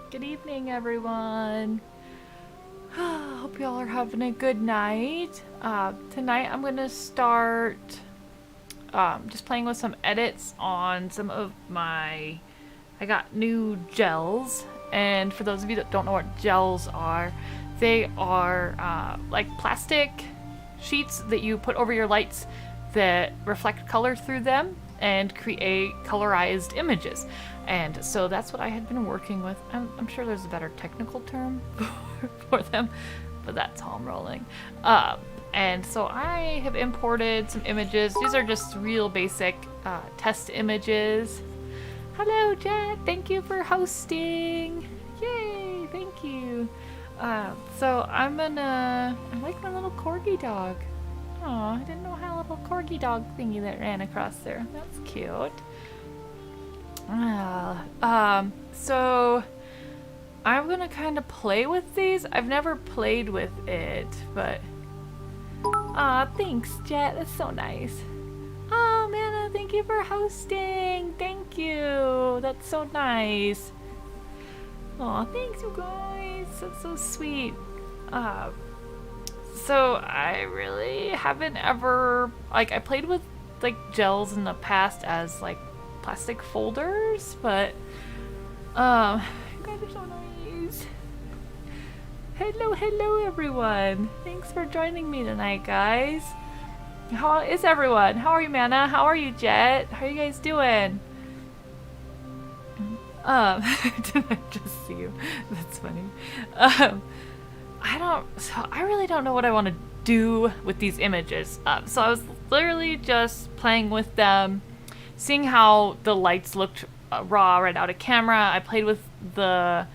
Good evening, everyone. Hope y'all are having a good night. Tonight I'm gonna start just playing with some edits on some of my... I got new gels, and for those of you that don't know what gels are, they are like plastic sheets that you put over your lights that reflect color through them and create colorized images. And so that's what I had been working with. I'm sure there's a better technical term for them, but that's how I'm rolling. And so I have imported some images. These are just real basic test images. Hello, Jet. Thank you for hosting. Yay, thank you. So I like my little corgi dog. Aw, I didn't know how a little corgi dog thingy that ran across there. That's cute. So I'm gonna kind of play with these. I've never played with it, but thanks, Jet. That's so nice. Oh, Mana, thank you for hosting. Thank you. That's so nice. Aw, thanks, you guys. That's so sweet. So I really haven't ever, like, I played with like gels in the past as like plastic folders, but you guys are so nice. Hello everyone. Thanks for joining me tonight, guys. How is everyone? How are you, Mana? How are you, Jet? How are you guys doing? Did I just see you? That's funny. I really don't know what I want to do with these images. So I was literally just playing with them, seeing how the lights looked raw right out of camera. I played with the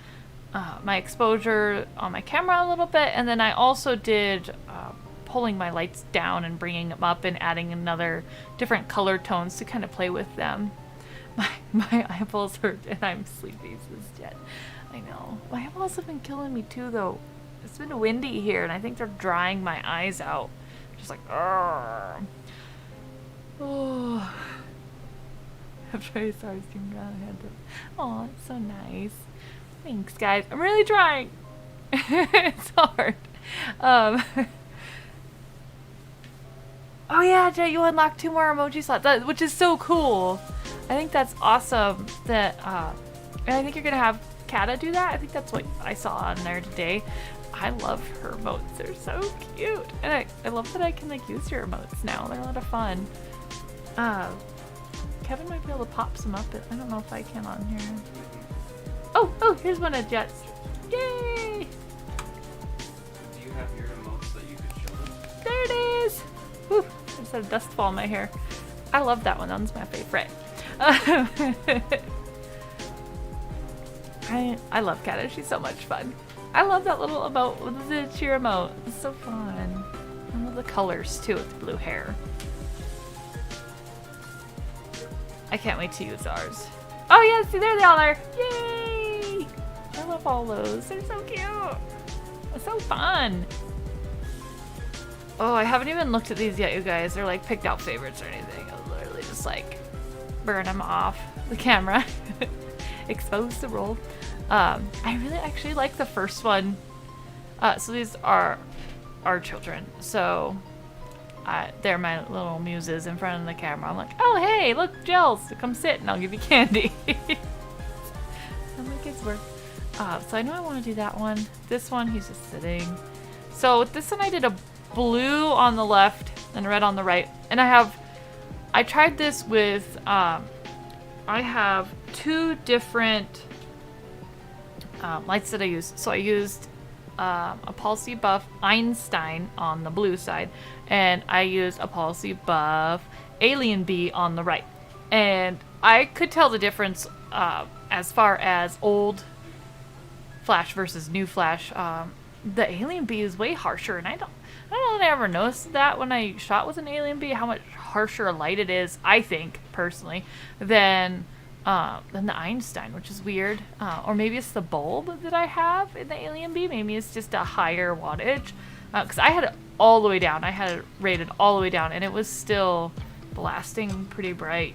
my exposure on my camera a little bit, and then I also did pulling my lights down and bringing them up and adding another different color tones to kind of play with them. My eyeballs hurt and I'm sleepy as jet. I know. My eyeballs have been killing me too though. It's been windy here and I think they're drying my eyes out. Just like, oh. I'm trying to start steaming around the head. Oh, it's so nice. Thanks, guys. I'm really trying. It's hard. Oh yeah, Jay, you unlocked 2 more emoji slots, which is so cool. I think that's awesome that, and I think you're gonna have Kata do that. I think that's what I saw on there today. I love her emotes. They're so cute. And I love that I can like use your emotes now. They're a lot of fun. Kevin might be able to pop some up, but I don't know if I can on here. Oh, here's one of Jet's. Yay! Do you have your emotes that you could show them? There it is! Whew, I just had a dust fall in my hair. I love that one. That one's my favorite. I love Kata. She's so much fun. I love that little emote with the cheer emote. It's so fun. I love the colors too with the blue hair. I can't wait to use ours. Oh yeah, see there they all are. Yay! I love all those. They're so cute. It's so fun. Oh, I haven't even looked at these yet, you guys. They're like picked out favorites or anything. I was literally just like burn them off the camera. Expose the roll. I really actually like the first one. So these are our children. So they're my little muses in front of the camera. I'm like, oh hey, look, Gels, come sit and I'll give you candy. How my kids work. So I know I want to do that one. This one, he's just sitting. So with this one, I did a blue on the left and red on the right. And I tried this with, I have 2 different lights that I use. So I used a Palsy Buff Einstein on the blue side, and I used a Palsy Buff Alien Bee on the right. And I could tell the difference as far as old Flash versus new Flash. The Alien Bee is way harsher, and I don't know that I ever noticed that when I shot with an Alien Bee, how much harsher a light it is, I think, personally, than the Einstein, which is weird. Or maybe it's the bulb that I have in the Alien Bee. Maybe it's just a higher wattage. Because I had it all the way down. I had it rated all the way down, and it was still blasting pretty bright.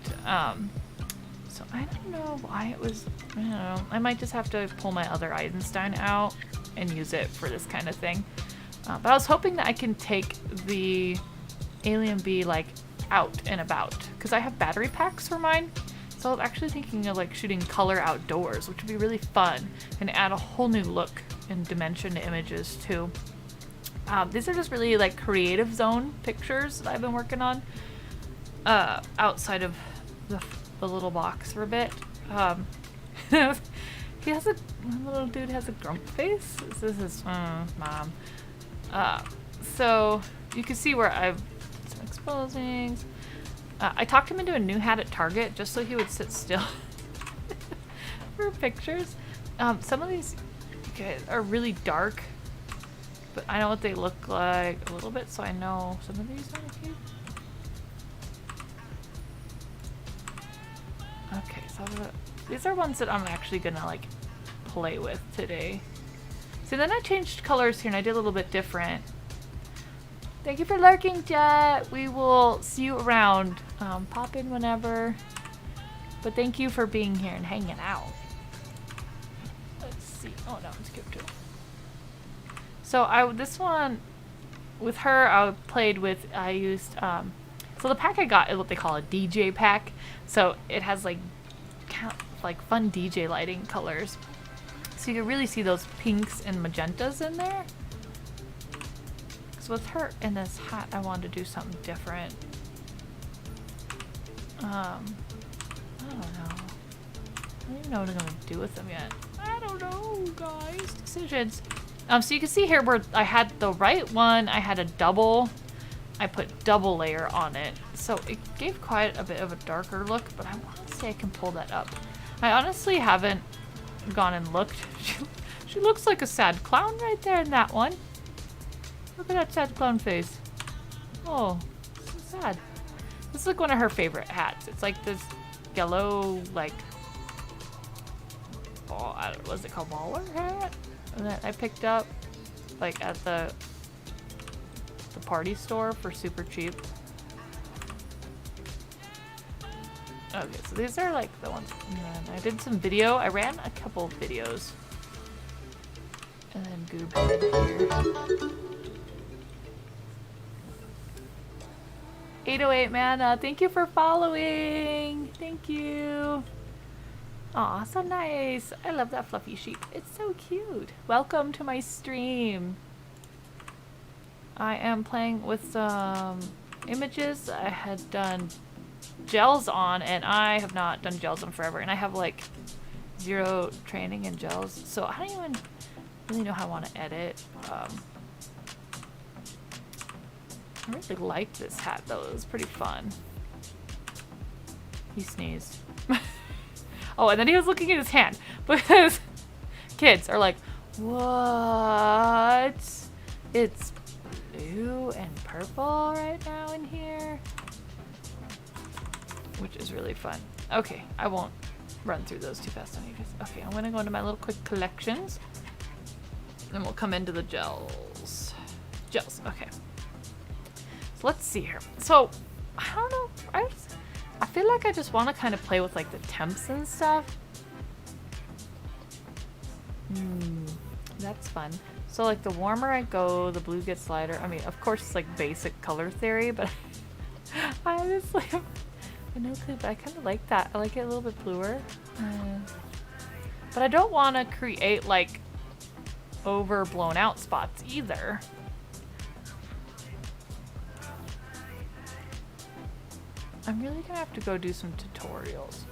So I don't know why it was, I don't know. I might just have to pull my other Einstein out and use it for this kind of thing. But I was hoping that I can take the Alien Bee like out and about, because I have battery packs for mine. So I was actually thinking of like shooting color outdoors, which would be really fun and add a whole new look and dimension to images too. These are just really like creative zone pictures that I've been working on outside of the little box for a bit. He has my little dude has a grump face. This is his mom. So you can see where I've did some exposings. I talked him into a new hat at Target just so he would sit still for pictures. Some of these guys are really dark, but I know what they look like a little bit, so I know some of these are cute. Okay, so these are ones that I'm actually gonna like play with today. So then I changed colors here and I did a little bit different. Thank you for lurking, Jet. We will see you around. Pop in whenever. But thank you for being here and hanging out. Let's see. Oh no, it's skipped too. So this one with her I used so the pack I got is what they call a DJ pack. So it has like fun DJ lighting colors. So you can really see those pinks and magentas in there. So with her in this hat, I wanted to do something different. I don't know. I don't even know what I'm gonna do with them yet. I don't know, guys. Decisions. So you can see here where I had the right one, I had a double. I put double layer on it. So it gave quite a bit of a darker look, but I want to say I can pull that up. I honestly haven't gone and looked. She looks like a sad clown right there in that one. Look at that sad clown face. Oh, so sad. This is like one of her favorite hats. It's like this yellow, like, oh, I don't know, what's it called, baller hat? That I picked up, like, at the party store for super cheap. Okay, so these are like the ones. And then I did some video. I ran a couple of videos. And then Goobhead here. 808 Mana, thank you for following. Thank you. Aw, so nice. I love that fluffy sheep. It's so cute. Welcome to my stream. I am playing with some images I had done gels on, and I have not done gels on forever, and I have like 0 training in gels, so I don't even really know how I want to edit. I really liked this hat though. It was pretty fun. He sneezed. Oh, and then he was looking at his hand because kids are like, what? It's blue and purple right now in here, which is really fun. Okay, I won't run through those too fast on you guys. Okay, I'm gonna go into my little quick collections, and we'll come into the gels. Gels, okay. So let's see here. So, I don't know, I feel like I just want to kind of play with like the temps and stuff. That's fun. So like the warmer I go, the blue gets lighter. I mean, of course it's like basic color theory, but I honestly have no clue, but I kind of like that. I like it a little bit bluer. But I don't want to create like over blown out spots either. I'm really gonna have to go do some tutorials.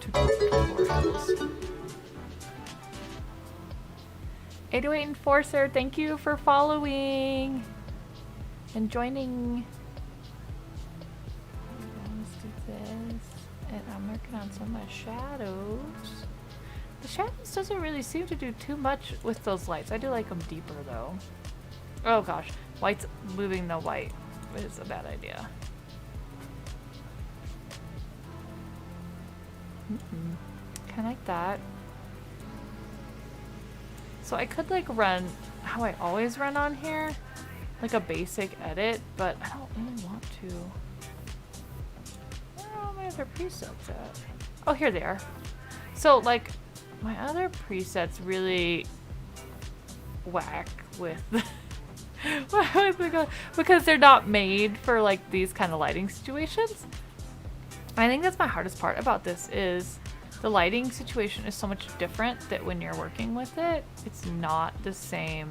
808 Enforcer, thank you for following and joining. Let's do this. And I'm working on some of my shadows. The shadows doesn't really seem to do too much with those lights. I do like them deeper though. Oh gosh, white's moving the white is a bad idea. Kind of like that. So I could like run how I always run on here, like a basic edit, but I don't really want to. Where are all my other presets at? Oh, here they are. So like my other presets really whack with because they're not made for like these kind of lighting situations. I think that's my hardest part about this is the lighting situation is so much different that when you're working with it, it's not the same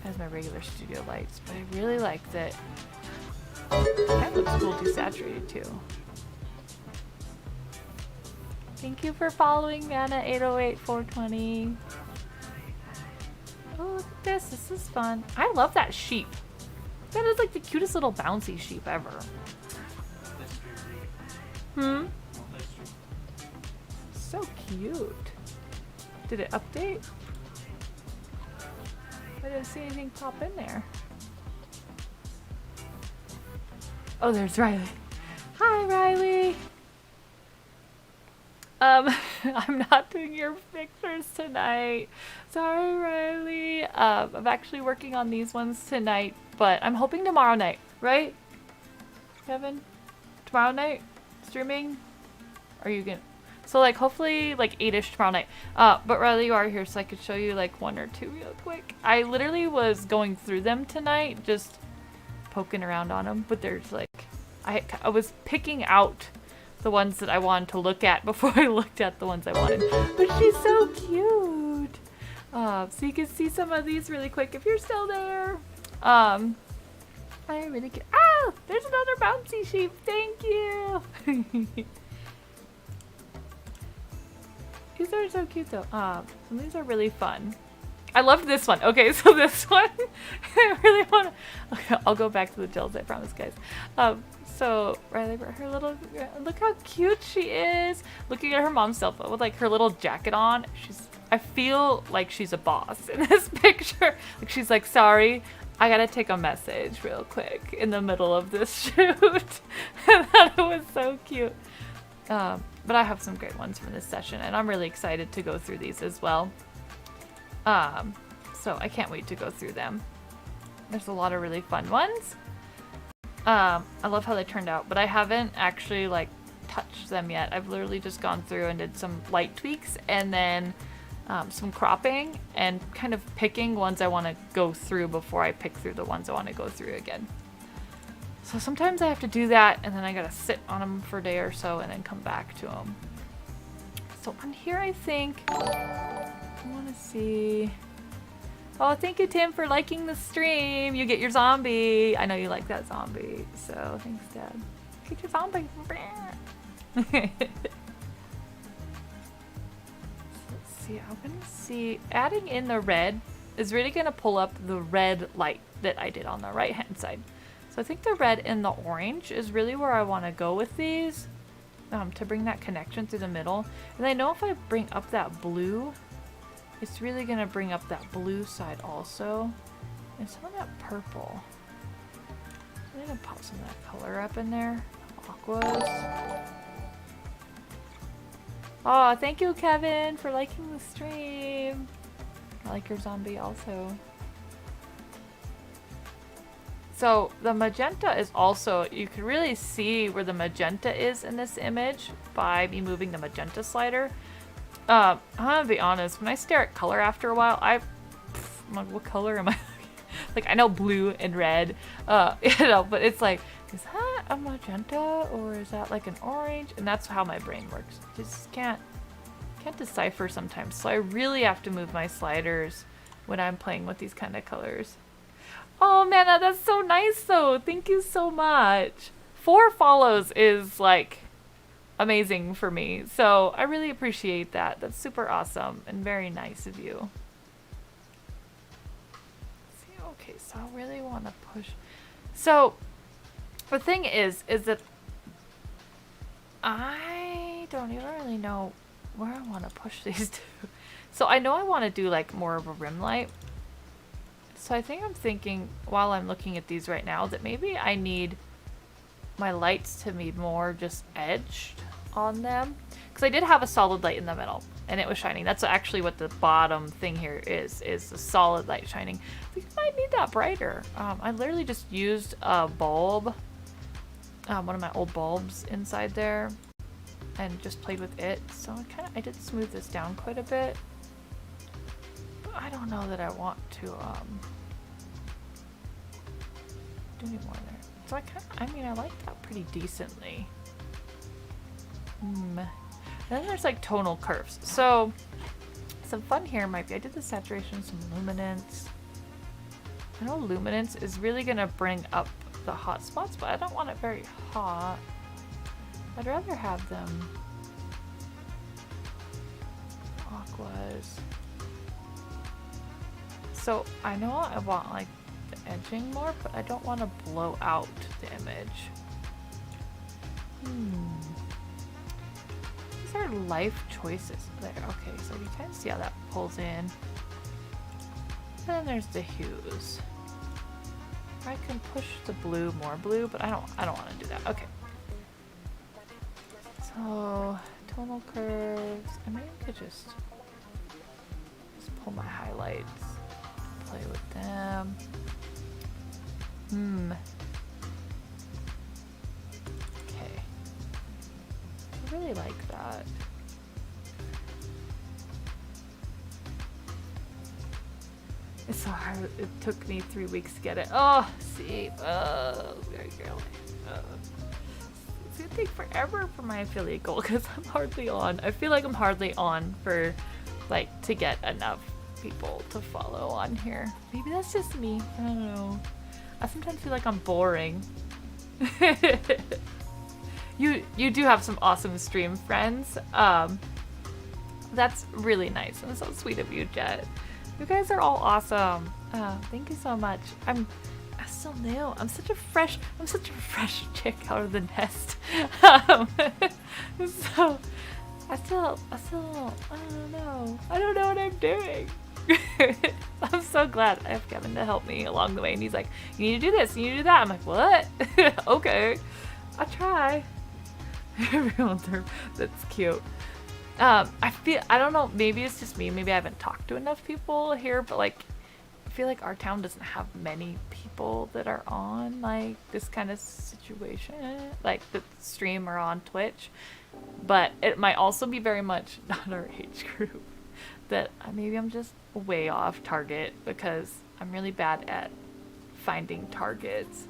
as my regular studio lights. But I really like that. That looks cool desaturated too. Thank you for following Mana 808 420. Oh, look at this. This is fun. I love that sheep. That is like the cutest little bouncy sheep ever. So cute. Did it update? I didn't see anything pop in there. Oh, there's Riley. Hi, Riley. I'm not doing your pictures tonight. Sorry, Riley. I'm actually working on these ones tonight, but I'm hoping tomorrow night, right? Kevin? Tomorrow night? Streaming? Are you gonna? So like hopefully like 8ish tomorrow night. But rather you are here so I could show you like 1 or 2 real quick. I literally was going through them tonight, just poking around on them. But there's like, I was picking out the ones that I wanted to look at before I looked at the ones I wanted. But she's so cute. So you can see some of these really quick if you're still there. I really get. Ah, there's another bouncy sheep. Thank you. These are so cute though. So these are really fun. I love this one. Okay, so this one, I really want to. Okay, I'll go back to the gels. I promise, guys. So Riley, her little, look how cute she is. Looking at her mom's selfie with like her little jacket on. I feel like she's a boss in this picture. Like she's like, sorry, I gotta take a message real quick in the middle of this shoot. I thought it was so cute. But I have some great ones from this session, and I'm really excited to go through these as well. So I can't wait to go through them. There's a lot of really fun ones. I love how they turned out, but I haven't actually like touched them yet. I've literally just gone through and did some light tweaks and then some cropping and kind of picking ones I want to go through before I pick through the ones I want to go through again. So sometimes I have to do that, and then I gotta sit on them for a day or so and then come back to them. So on here, I think I want to see. Oh, thank you, Tim, for liking the stream. You get your zombie. I know you like that zombie, so thanks, Dad. Get your zombie. Let's see. I'm gonna see. Adding in the red is really gonna pull up the red light that I did on the right-hand side. So I think the red and the orange is really where I want to go with these, to bring that connection through the middle. And I know if I bring up that blue, it's really going to bring up that blue side also. And some of that purple. I'm going to pop some of that color up in there. Aquas. Oh, thank you, Kevin, for liking the stream. I like your zombie also. So the magenta is also, you can really see where the magenta is in this image by me moving the magenta slider. I'm gonna be honest, when I stare at color after a while, I'm like, what color am I? Like, I know blue and red, you know, but it's like, is that a magenta or is that like an orange? And that's how my brain works. Just can't decipher sometimes. So I really have to move my sliders when I'm playing with these kind of colors. Oh, Manna, that's so nice, though. Thank you so much. 4 follows is, like, amazing for me. So I really appreciate that. That's super awesome and very nice of you. See, okay, so I really want to push. So the thing is that I don't even really know where I want to push these to. So I know I want to do, like, more of a rim light. So I think I'm thinking, while I'm looking at these right now, that maybe I need my lights to be more just edged on them. Because I did have a solid light in the middle, and it was shining. That's actually what the bottom thing here is the solid light shining. I think I might need that brighter. I literally just used a bulb, one of my old bulbs inside there, and just played with it. So I did smooth this down quite a bit. But I don't know that I want to, do any more there. So I like that pretty decently. Then there's like tonal curves. So some fun here might be, I did the saturation, some luminance. I know luminance is really gonna bring up the hot spots, but I don't want it very hot. I'd rather have them aquas. So I know I want like the edging more, but I don't want to blow out the image. These are life choices. There, okay, so you kind of see how that pulls in. And then there's the hues. I can push the blue more blue, but I don't want to do that. Okay. So tonal curves. I mean, I could just pull my highlights, play with them. Okay. I really like that. It's so hard. It took me 3 weeks to get it. Oh, see. Very girly. It's gonna take forever for my affiliate goal because I'm hardly on. I feel like I'm hardly on for, like, to get enough people to follow on here. Maybe that's just me. I don't know. I sometimes feel like I'm boring. You do have some awesome stream friends. That's really nice and so sweet of you, Jet. You guys are all awesome. Thank you so much. still new. I'm such a fresh chick out of the nest. So I don't know. I don't know what I'm doing. I'm so glad I have Kevin to help me along the way. And he's like, you need to do this, you need to do that. I'm like, what? Okay, I'll try. Everyone's there. That's cute. I don't know, maybe it's just me. Maybe I haven't talked to enough people here, but like, I feel like our town doesn't have many people that are on like this kind of situation, like that stream or on Twitch. But it might also be very much not our age group. That maybe I'm just way off target because I'm really bad at finding targets.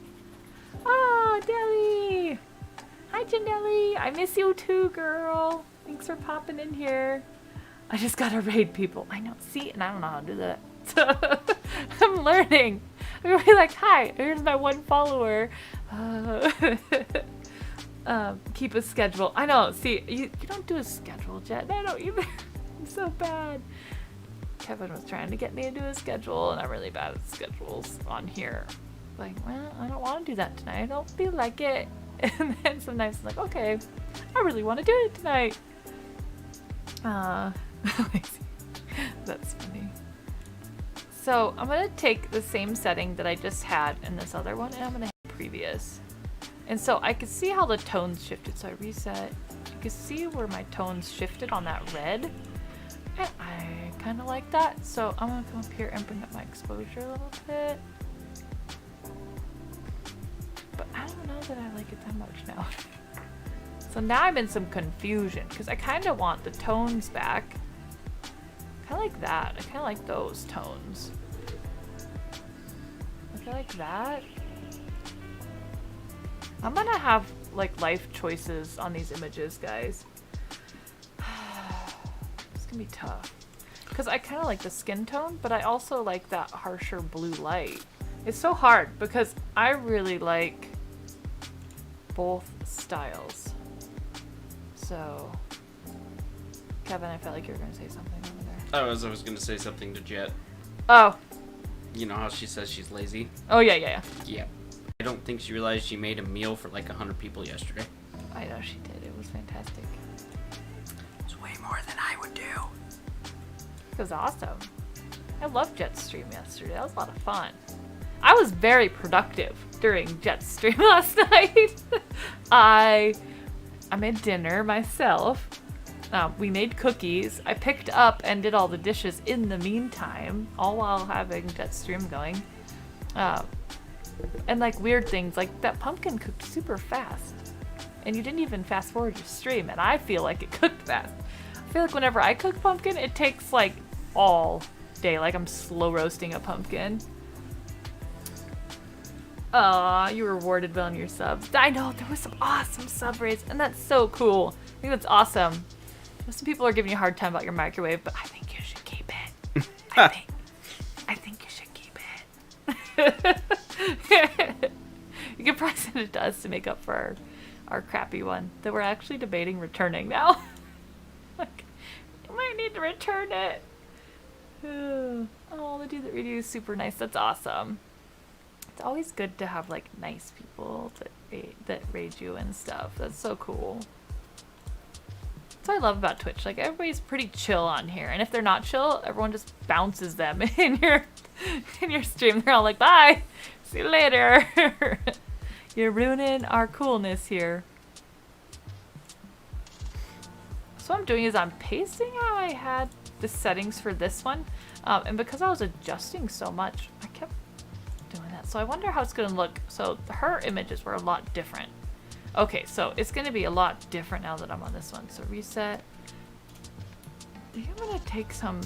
Oh, Deli! Hi, Janelli! I miss you too, girl. Thanks for popping in here. I just gotta raid people. I know. See, and I don't know how to do that. I'm learning. I'm gonna be like, hi, here's my one follower. Keep a schedule. I know. See, you don't do a schedule, Jet. I don't either. I'm so bad. Kevin was trying to get me to do a schedule, and I'm really bad at schedules on here. Like, well, I don't want to do that tonight. I don't feel like it. And then sometimes I'm like, okay, I really want to do it tonight. That's funny. So I'm going to take the same setting that I just had in this other one, and I'm going to hit previous. And so I could see how the tones shifted. So I reset. You can see where my tones shifted on that red. And I kind of like that. So I'm going to come up here and bring up my exposure a little bit. But I don't know that I like it that much now. So now I'm in some confusion because I kind of want the tones back. Kind of like that. I kind of like those tones. I feel like that. I'm gonna have like life choices on these images, guys. It's gonna be tough. Because I kind of like the skin tone, but I also like that harsher blue light. It's so hard because I really like both styles. So, Kevin, I felt like you were going to say something over there. I was going to say something to Jet. Oh. You know how she says she's lazy? Oh, yeah. Yeah. I don't think she realized she made a meal for like 100 people yesterday. I know she did. It was fantastic. It's way more than I would do. It was awesome. I loved Jet's stream yesterday. That was a lot of fun. I was very productive during Jet's stream last night. I made dinner myself. We made cookies. I picked up and did all the dishes in the meantime, all while having Jet's stream going. And like weird things, like that pumpkin cooked super fast. And you didn't even fast forward your stream, and I feel like it cooked fast. I feel like whenever I cook pumpkin, it takes like all day, like I'm slow roasting a pumpkin. Aw, you were rewarded well on your subs. I know, there was some awesome sub raids, and that's so cool. I think that's awesome. Some people are giving you a hard time about your microwave, but I think you should keep it. I think you should keep it. You can probably send it to us to make up for our crappy one that we're actually debating returning now. Like, you might need to return it. Oh, the dude that read you is super nice. That's awesome. It's always good to have like nice people that raid you and stuff. That's so cool. That's what I love about Twitch. Like everybody's pretty chill on here, and if they're not chill, everyone just bounces them in your stream. They're all like, "Bye, see you later." You're ruining our coolness here. So what I'm doing is I'm pasting how I had the settings for this one, and because I was adjusting so much, I kept doing that. So I wonder how it's gonna look. So her images were a lot different. Okay, so it's gonna be a lot different now that I'm on this one. So reset. I think I'm gonna take some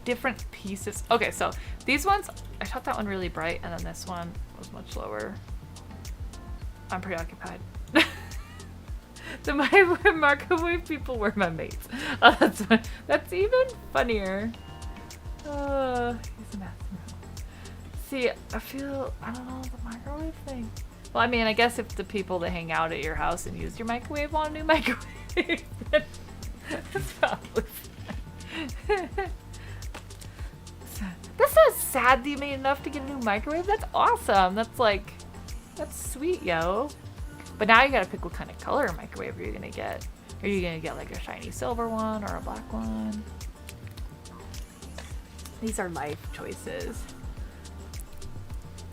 different pieces. Okay, so these ones, I shot that one really bright, and then this one was much lower. I'm preoccupied. The microwave people were my mates. Oh, that's even funnier. He's a mess. See, I don't know, the microwave thing. Well, I mean, I guess if the people that hang out at your house and use your microwave want a new microwave, then that's probably fine. That's not sad that you made enough to get a new microwave. That's awesome. That's sweet, yo. But now you gotta pick what kind of color microwave you're gonna get. Are you gonna get like a shiny silver one or a black one? These are life choices.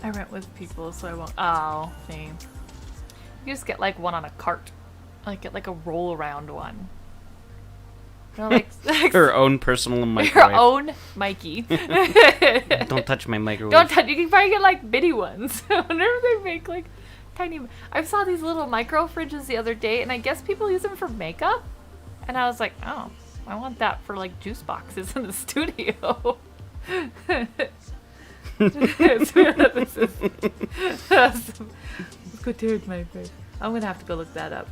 I rent with people, so I won't. Oh, same. You just get like one on a cart. Like get like a roll around one. No, like Her own personal your microwave. own Mikey. Don't touch my microwave. Don't touch. You can probably get like bitty ones. Whenever they make like tiny. I saw these little micro fridges the other day, and I guess people use them for makeup. And I was like, oh, I want that for like juice boxes in the studio. It's weird that this is. Let's go to my face. I'm gonna have to go look that up.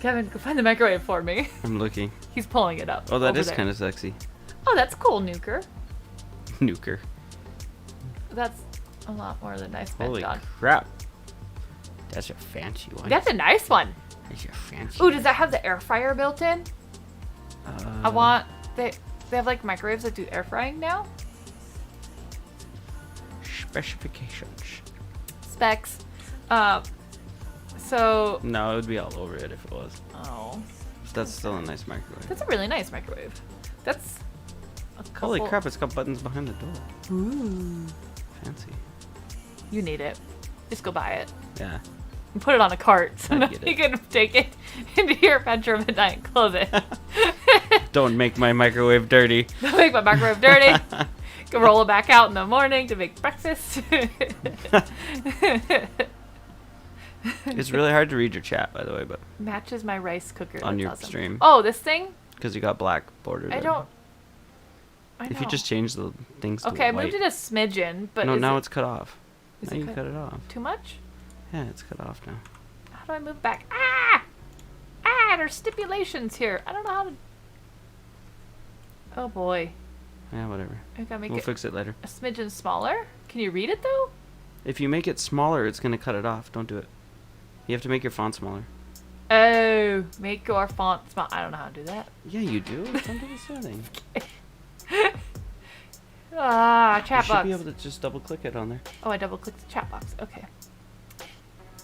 Kevin, go find the microwave for me. I'm looking. He's pulling it up. Oh, that over is there. kind of sexy. Oh, that's cool, Nuker. Nuker. That's a lot more than I spent Holy on. crap. That's a fancy one. That's a nice one. That's a fancy Ooh, does that have the air fryer built in? I want they have like microwaves that do air frying now. specifications. Specs. So No, it would be all over it if it was. oh, That's still a nice microwave. that's a really nice microwave. That's a couple. Holy crap, it's got buttons behind the door. Ooh, Fancy. you need it. Just go buy it Yeah. and put it on a cart so I that get you it. can take it into your bedroom at night and close it. Don't make my microwave dirty. Don't make my microwave dirty. Can roll it back out in the morning to make breakfast. It's really hard to read your chat, by the way, but Matches my rice cooker. On That's your awesome. stream. Oh, this thing? because you got black border. I there. don't. I If you know. just change the things to Okay, I white. moved it a smidgen, but no, is now it it's cut off. is Now it you cut- cut it off. too much? Yeah, it's cut off now. How do I move back? Ah! Ah, there's stipulations here. I don't know how to. Oh boy. Yeah, whatever. I gotta make We'll it fix it later. a smidgen smaller. Can you read it though? If you make it smaller, it's gonna cut it off. Don't do it. You have to make your font smaller. Oh, make your font small. I don't know how to do that. Yeah, you do. It's under the setting. Ah, You chat should box. be able to just double click it on there. Oh, I double clicked the chat box. Okay.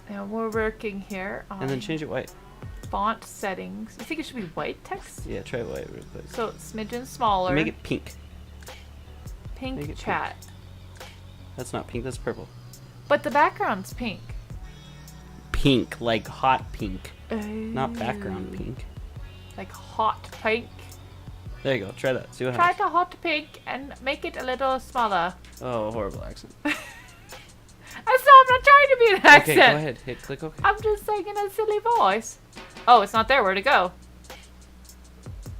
And we're working here on And then change it white. font settings. You think it should be white text? Yeah, try white real quick. So smidgen smaller. Make it pink. pink make it pink. chat. That's not pink, that's purple. But the background's pink. Pink, like hot pink. Not background Oh. pink. Like hot pink. There you go. Try that. See what Try happens. to hot pink and make it a little smaller. Oh, horrible accent. I'm not trying to be an accent. Okay, go ahead. Hit click OK. I'm just saying in a silly voice. Oh, it's not there. Where'd it go?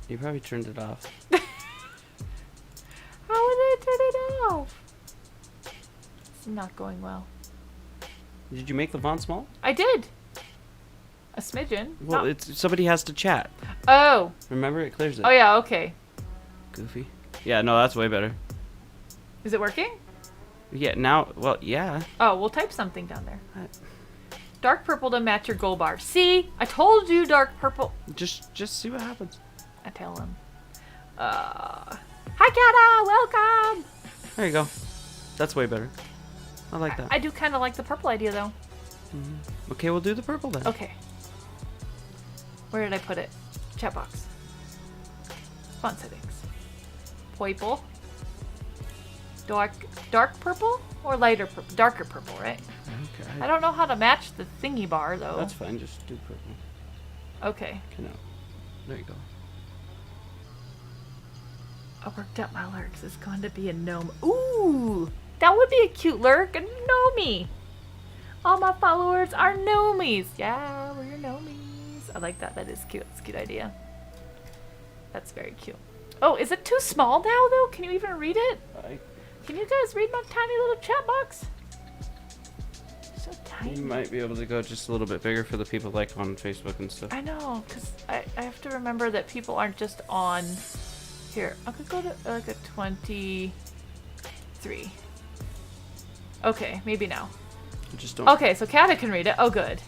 You probably turned it off. How would I turn it off? It's not going well. Did you make the font small? I did. A smidgen. Well, not- it's somebody has to chat. Oh. Remember, it clears it. Oh yeah. Okay. Goofy. Yeah, no, that's way better. Is it working? Yeah, now, well, yeah. Oh, we'll type something down there. What? Dark purple to match your goal bar. See, I told you dark purple. Just see what happens. I tell him. Hi, Kata. Welcome. There you go. That's way better. I like that. I do kind of like the purple idea though. Okay, we'll do the purple then. Okay. Where did I put it? Chat box. Font settings. Purple. Dark purple or lighter purple? Darker purple, right? Okay. I don't know how to match the thingy bar though. That's fine. Just do purple. Okay. Okay, no. There you go. I worked out my lurks. It's going to be a gnome. Ooh, that would be a cute lurk. A gnomie. All my followers are gnomies. Yeah, we're your gnomies. I like that. That is cute. It's a cute idea. That's very cute. Oh, is it too small now though? Can you even read it? Can you guys read my tiny little chat box? So tiny. You might be able to go just a little bit bigger for the people like on Facebook and stuff. I know, because I have to remember that people aren't just on here. I could go to like a 23. Okay, maybe now. Just don't. Okay, so Kata can read it. Oh, good.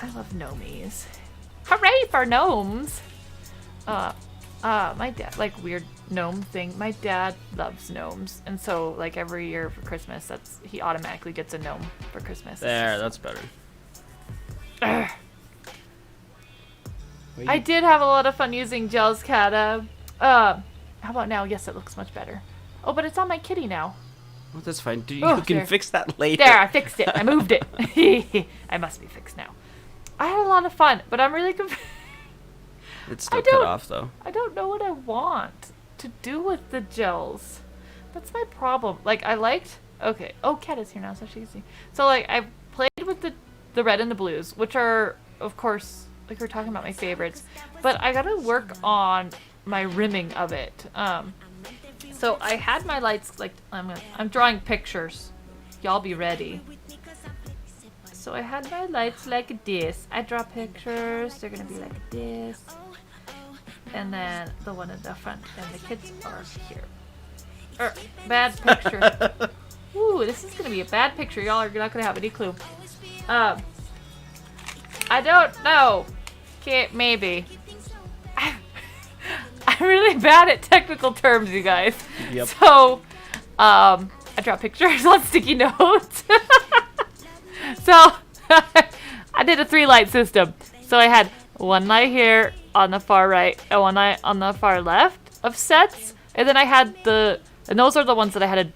I love gnomies. Hooray for gnomes! My dad, like weird gnome thing. My dad loves gnomes, and so like every year for Christmas, he automatically gets a gnome for Christmas. There, that's better. Ugh. Wait, I did have a lot of fun using gels, Kata. How about now? Yes, it looks much better. Oh, but it's on my kitty now. Oh, that's fine. You Oh, can there. fix that later. There, I fixed it. I moved it. I must be fixed now. I had a lot of fun, but I'm really confused. It's I still cut don't- off though. I don't know what I want to do with the gels. That's my problem. Like, I liked... Okay. Oh, Kat is here now, so she can see. So, like, I played with the red and the blues, which are, of course, like we were talking about my favorites. But I gotta work on my rimming of it. So I had my lights, like, I'm drawing pictures. Y'all be ready. So I had my lights like this. I draw pictures. They're gonna be like this. And then the one in the front. And the kids are here. Bad picture. Ooh, this is gonna be a bad picture. Y'all are not gonna have any clue. I don't know. Can't, maybe. I'm really bad at technical terms, you guys. Yep. So, I draw pictures on sticky notes. So, I did a 3-light system. So I had one light here on the far right and one light on the far left of sets. And then I had and those are the ones that I had a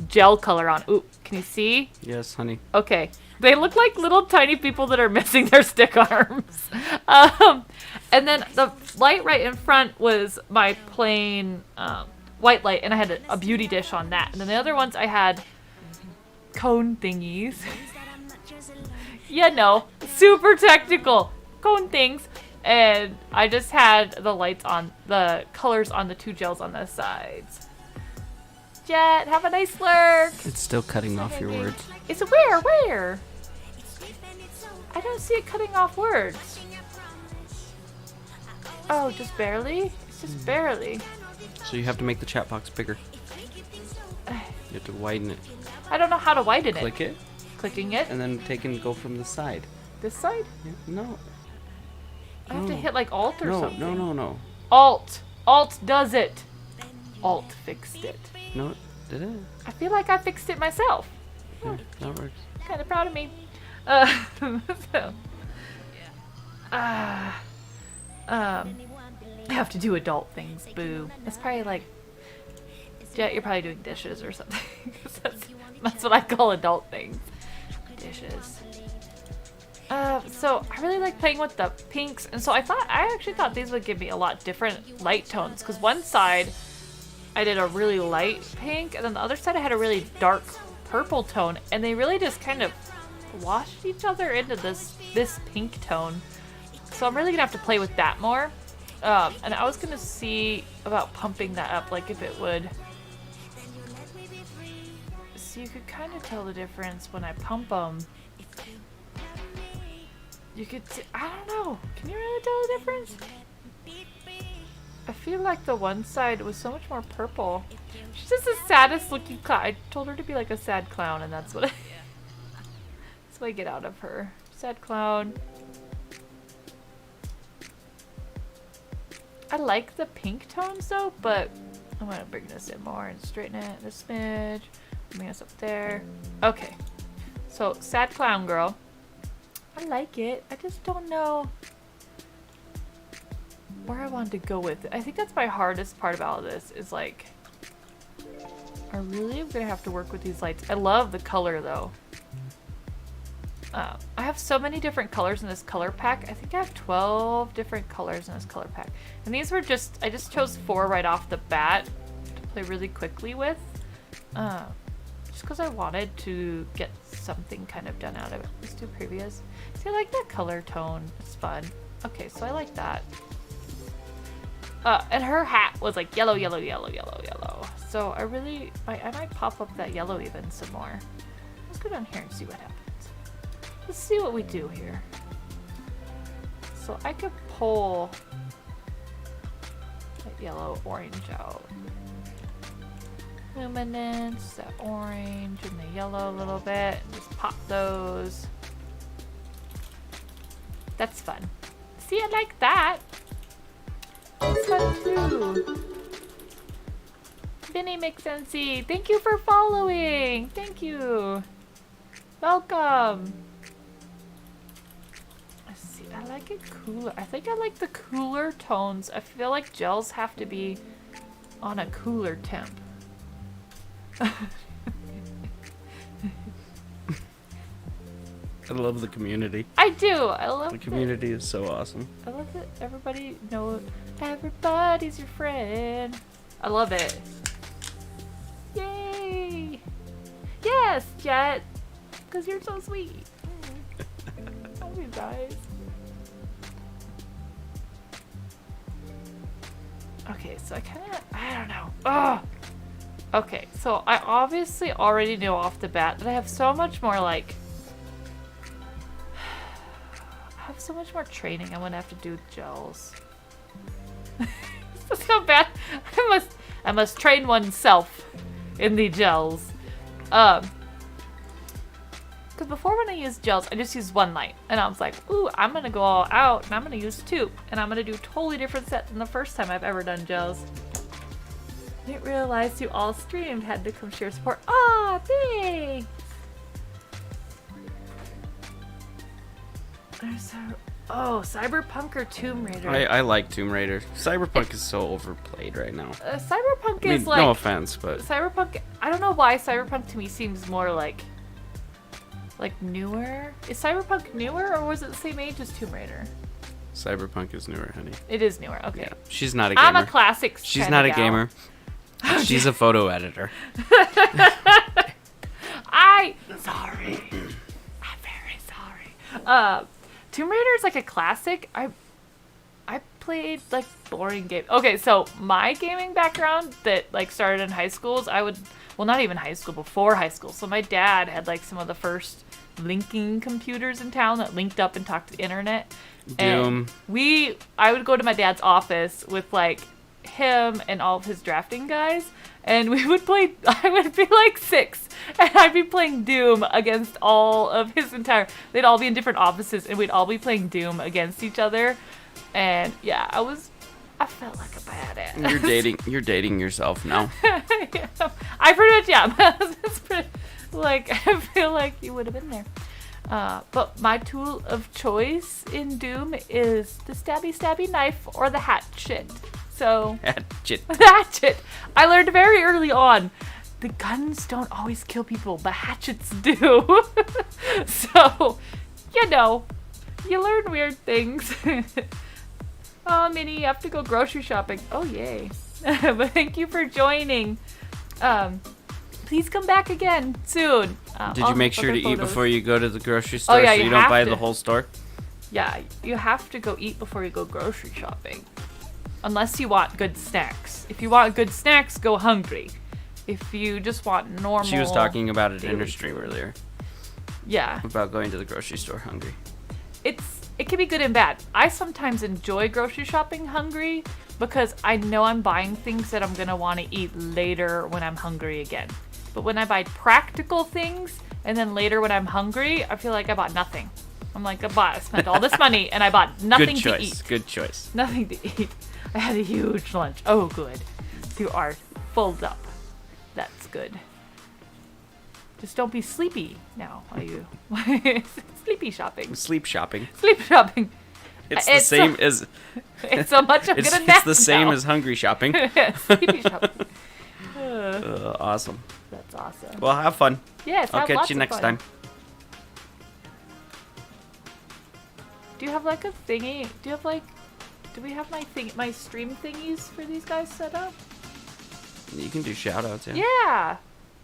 gel color on. Ooh, can you see? Yes, honey. Okay. They look like little tiny people that are missing their stick arms. And then the light right in front was my plain white light, and I had a beauty dish on that. And then the other ones I had cone thingies. Yeah, no. Super technical. Cone things. And I just had the lights on, the colors on the 2 gels on the sides. Jet, have a nice lurk. It's still cutting off your words. It's where? I don't see it cutting off words. Oh, just barely? It's just barely. So you have to make the chat box bigger. You have to widen it. I don't know how to widen it. Click it, Clicking it. and then take and go from the side. This side? Yeah, no. I have to No. hit like Alt or something. No. Alt. Alt does it. Alt fixed it. No, did it? I feel like I fixed it myself. Yeah, that works. Kind of proud of me. So, I have to do adult things. Boo. It's probably like, Jet, you're probably doing dishes or something. 'Cause that's what I call adult things. Dishes. So I really like playing with the pinks, and so I actually thought these would give me a lot different light tones, because one side I did a really light pink, and then the other side I had a really dark purple tone, and they really just kind of washed each other into this pink tone. So I'm really gonna have to play with that more. And I was gonna see about pumping that up, like if it would. So you could kind of tell the difference when I pump them. You could, I don't know. Can you really tell the difference? I feel like the one side was so much more purple. She's just the saddest looking clown. I told her to be like a sad clown, and that's what that's what I get out of her. Sad clown. I like the pink tones though, but I'm gonna bring this in more and straighten it a smidge. Bring this up there. Okay. So, sad clown girl. I like it. I just don't know where I wanted to go with it. I think that's my hardest part about all this is like, I really am gonna have to work with these lights. I love the color though. I have so many different colors in this color pack. I think I have 12 different colors in this color pack. And these were just, I just chose 4 right off the bat to play really quickly with. Just because I wanted to get something kind of done out of it. Let's do previous. See, I like that color tone. It's fun. Okay, so I like that. And her hat was like yellow, yellow, yellow, yellow, yellow. So I might pop up that yellow even some more. Let's go down here and see what happens. Let's see what we do here. So I could pull that yellow orange out. Luminance, that orange and the yellow a little bit. And just pop those. That's fun. See, I like that. That's fun too. Vinny McSensi, thank you for following. Thank you. Welcome. Let's see, I like it cooler. I think I like the cooler tones. I feel like gels have to be on a cooler temp. I love the community. I do. I love The community is so awesome. I love that everybody knows everybody's your friend. I love it. Yay! Yes, Jet! Because you're so sweet. Love you guys. Okay, so I don't know. Ugh! Okay, so I obviously already knew off the bat that I have so much more, like, I have so much more training I'm gonna have to do with gels. That's how bad. I must train oneself in the gels. Because before when I used gels, I just used one light. And I was like, ooh, I'm gonna go all out and I'm gonna use two. And I'm gonna do a totally different set than the first time I've ever done gels. Didn't realize you all streamed, had to come share support. Ah, thanks! Cyberpunk or Tomb Raider? I like Tomb Raider. Cyberpunk is so overplayed right now. Cyberpunk I mean, is like... no offense, but Cyberpunk, I don't know why Cyberpunk to me seems more like newer. Is Cyberpunk newer or was it the same age as Tomb Raider? Cyberpunk is newer, honey. It is newer, okay. Yeah, she's not a gamer. I'm a classics She's kinda not a gal. gamer. She's a photo editor. Sorry. I'm very sorry. Tomb Raider is like a classic. I played like boring games. Okay, so my gaming background that like started in high schools, well, not even high school, before high school. So my dad had like some of the first linking computers in town that linked up and talked to the internet. Doom. And I would go to my dad's office with like him and all of his drafting guys, and we would play. I would be like 6, and I'd be playing Doom against all of his entire. They'd all be in different offices, and we'd all be playing Doom against each other. And yeah, I felt like a badass. You're dating yourself now. Yeah, I pretty much I feel like you would have been there. But my tool of choice in Doom is the stabby knife or the hatchet. So Hatchet. the hatchet. I learned very early on. The guns don't always kill people, but hatchets do. So, you learn weird things. Oh, Minnie, you have to go grocery shopping. Oh, yay. But thank you for joining. Please come back again soon. Did you make sure to eat before you go to the grocery store yeah, so you you don't have buy to. the whole store? Yeah, you have to go eat before you go grocery shopping. Unless you want good snacks. If you want good snacks, go hungry. If you just want normal... She was talking about it in daily her stream food. earlier. Yeah. About going to the grocery store hungry. It can be good and bad. I sometimes enjoy grocery shopping hungry because I know I'm buying things that I'm going to want to eat later when I'm hungry again. But when I buy practical things and then later when I'm hungry, I feel like I bought nothing. I'm like, I spent all this money and I bought nothing to eat. Good choice. Nothing to eat. I had a huge lunch. Oh, good. You are full up. That's good. Just don't be sleepy now, are you? Sleepy shopping. Sleep shopping. Sleep shopping. It's the same as... It's so much I'm gonna nap It's the same now. as hungry shopping. Sleepy shopping. Awesome. That's awesome. Well, have fun. Yes, I'll have catch lots you of next fun. time. Do you have like a thingy? Do we have my stream thingies for these guys set up? You can do shout-outs, yeah. Yeah.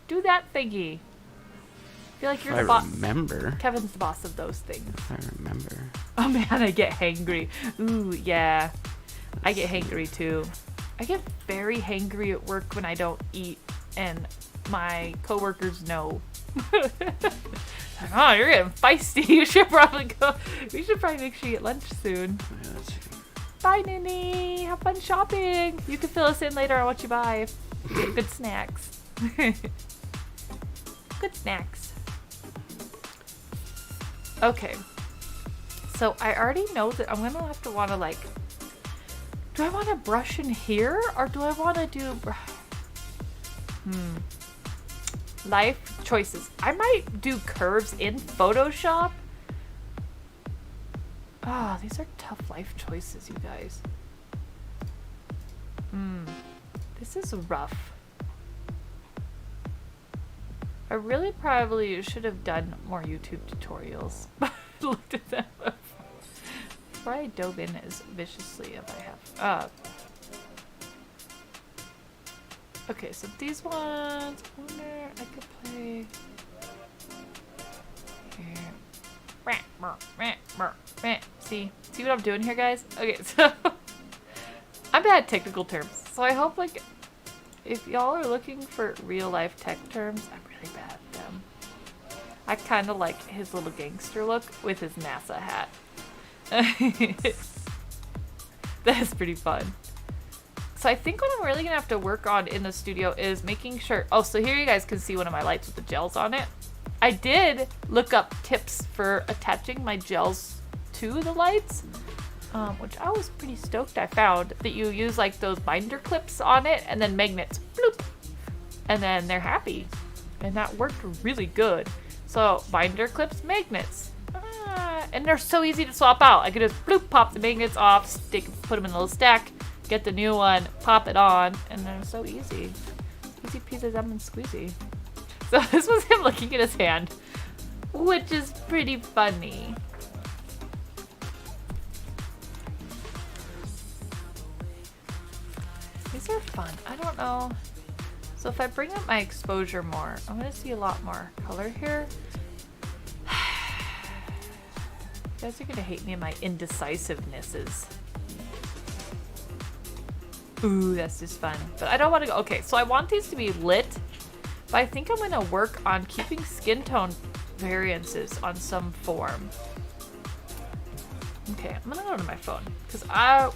Do that thingy. I feel like you're If the boss. I remember. Kevin's the boss of those things. If I remember. Oh man, I get hangry. Ooh, yeah. I get hangry too. I get very hangry at work when I don't eat, and my coworkers know. Oh, you're getting feisty. You should probably go. We should probably make sure you get lunch soon. Yeah, let's see. Bye, Nini. Have fun shopping. You can fill us in later on what you buy. Get good snacks. Good snacks. Okay. So I already know that I'm gonna have to want to like. Do I want to brush in here or do I want to do? Life choices. I might do curves in Photoshop. Ah, these are tough life choices, you guys. This is rough. I really probably should have done more YouTube tutorials. Looked at them before I dove in as viciously as I have. Okay, so these ones, I wonder I could play here. See what I'm doing here, guys? Okay, so I'm bad at technical terms, so I hope like if y'all are looking for real life tech terms, I'm really bad at them. I kind of like his little gangster look with his NASA hat. That is pretty fun. So I think what I'm really gonna have to work on in the studio is making sure. Oh, so here you guys can see one of my lights with the gels on it. I did look up tips for attaching my gels to the lights, which I was pretty stoked. I found that you use like those binder clips on it and then magnets, bloop, and then they're happy, and that worked really good. So binder clips, magnets, and they're so easy to swap out. I could just bloop, pop the magnets off, stick, put them in a little stack, get the new one, pop it on, and they're so easy. Easy peasy lemon squeezy. So this was him looking at his hand, which is pretty funny. These are fun. I don't know. So if I bring up my exposure more, I'm gonna see a lot more color here. You guys are gonna hate me and my indecisivenesses. Ooh, that's just fun. But I don't want to go. Okay, so I want these to be lit, but I think I'm gonna work on keeping skin tone variances on some form. Okay, I'm gonna go to my phone because I'm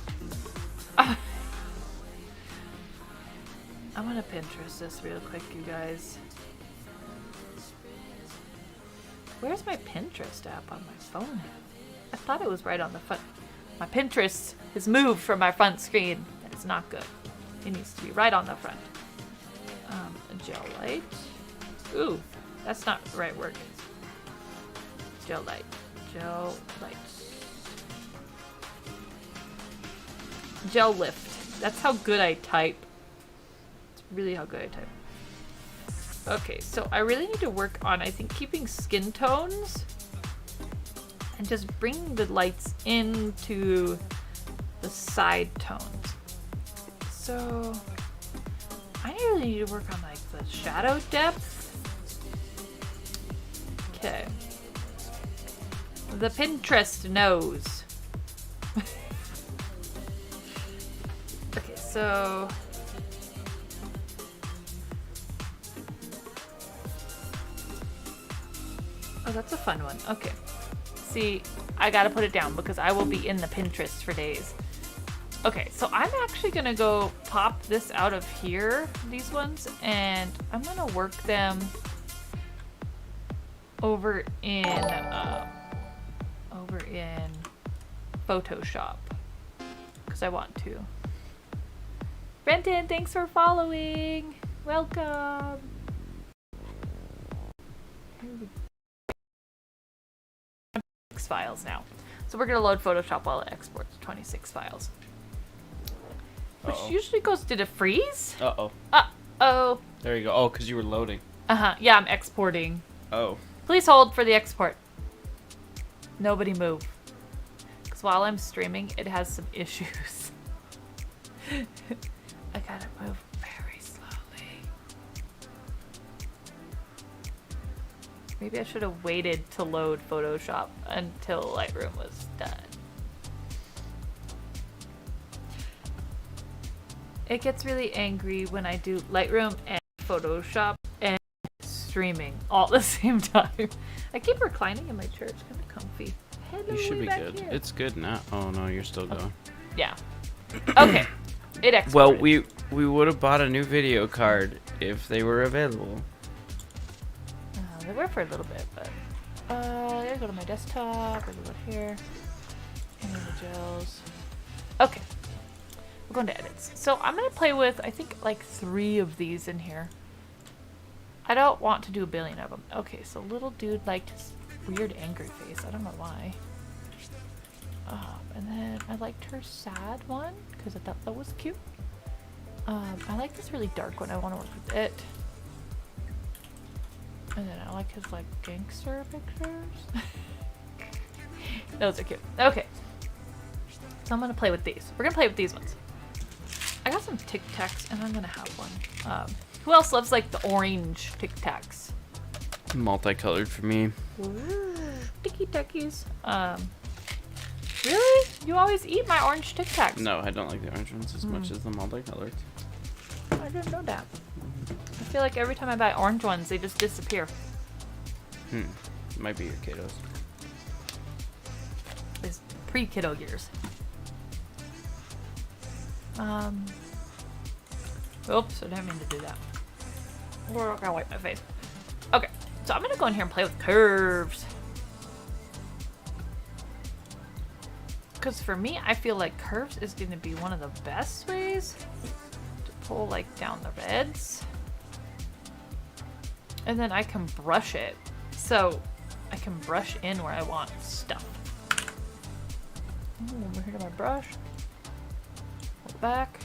gonna Pinterest this real quick, you guys. Where's my Pinterest app on my phone? I thought it was right on the front. My Pinterest has moved from my front screen. That is not good. It needs to be right on the front. A gel light. Ooh, that's not the right word. Gel light. Gel light. Gel lift. That's how good I type. Really how good I type. Okay, so I really need to work on, I think, keeping skin tones and just bring the lights into the side tones. So I really need to work on like the shadow depth. Okay. The Pinterest knows. Okay, so oh, that's a fun one. Okay. See, I gotta put it down because I will be in the Pinterest for days. Okay, so I'm actually gonna go pop this out of here, these ones, and I'm gonna work them over in Photoshop because I want to. Brenton, thanks for following. Welcome. Here we go. Files now. So we're gonna load Photoshop while it exports 26 files. Which usually goes, did it freeze? Uh-oh. Uh-oh. There you go. Oh, because you were loading. Uh-huh. Yeah, I'm exporting. Oh. Please hold for the export. Nobody move. Because while I'm streaming, it has some issues. I gotta move very slowly. Maybe I should have waited to load Photoshop until Lightroom was done. It gets really angry when I do Lightroom and Photoshop and streaming all at the same time. I keep reclining in my chair. It's kind of comfy. Hello, You should be back good. here. It's good now. Oh no, you're still going. Yeah. Okay. It exported. Well, we would have bought a new video card if they were available. They were for a little bit, but I gotta go to my desktop. I go here. And then the gels. Okay. We're going to edits. So I'm gonna play with, I think, like 3 of these in here. I don't want to do a billion of them. Okay, so little dude liked his weird angry face. I don't know why. And then I liked her sad one because I thought that was cute. I like this really dark one. I want to work with it. And then I like his like gangster pictures. Those are cute. Okay. So I'm gonna play with these. We're gonna play with these ones. I got some Tic Tacs and I'm gonna have one. Who else loves like the orange Tic Tacs? Multicolored for me. Ticky Tackies. Really? You always eat my orange Tic Tacs. No, I don't like the orange ones as much as the multicolored. I didn't know that. I feel like every time I buy orange ones, they just disappear. Might be your kiddos. It's pre-kiddo years. Oops, I didn't mean to do that. I gotta wipe my face. Okay, so I'm gonna go in here and play with curves. Because for me, I feel like curves is gonna be one of the best ways to pull like down the reds. And then I can brush it. So I can brush in where I want stuff. Over here to my brush. Pull it back.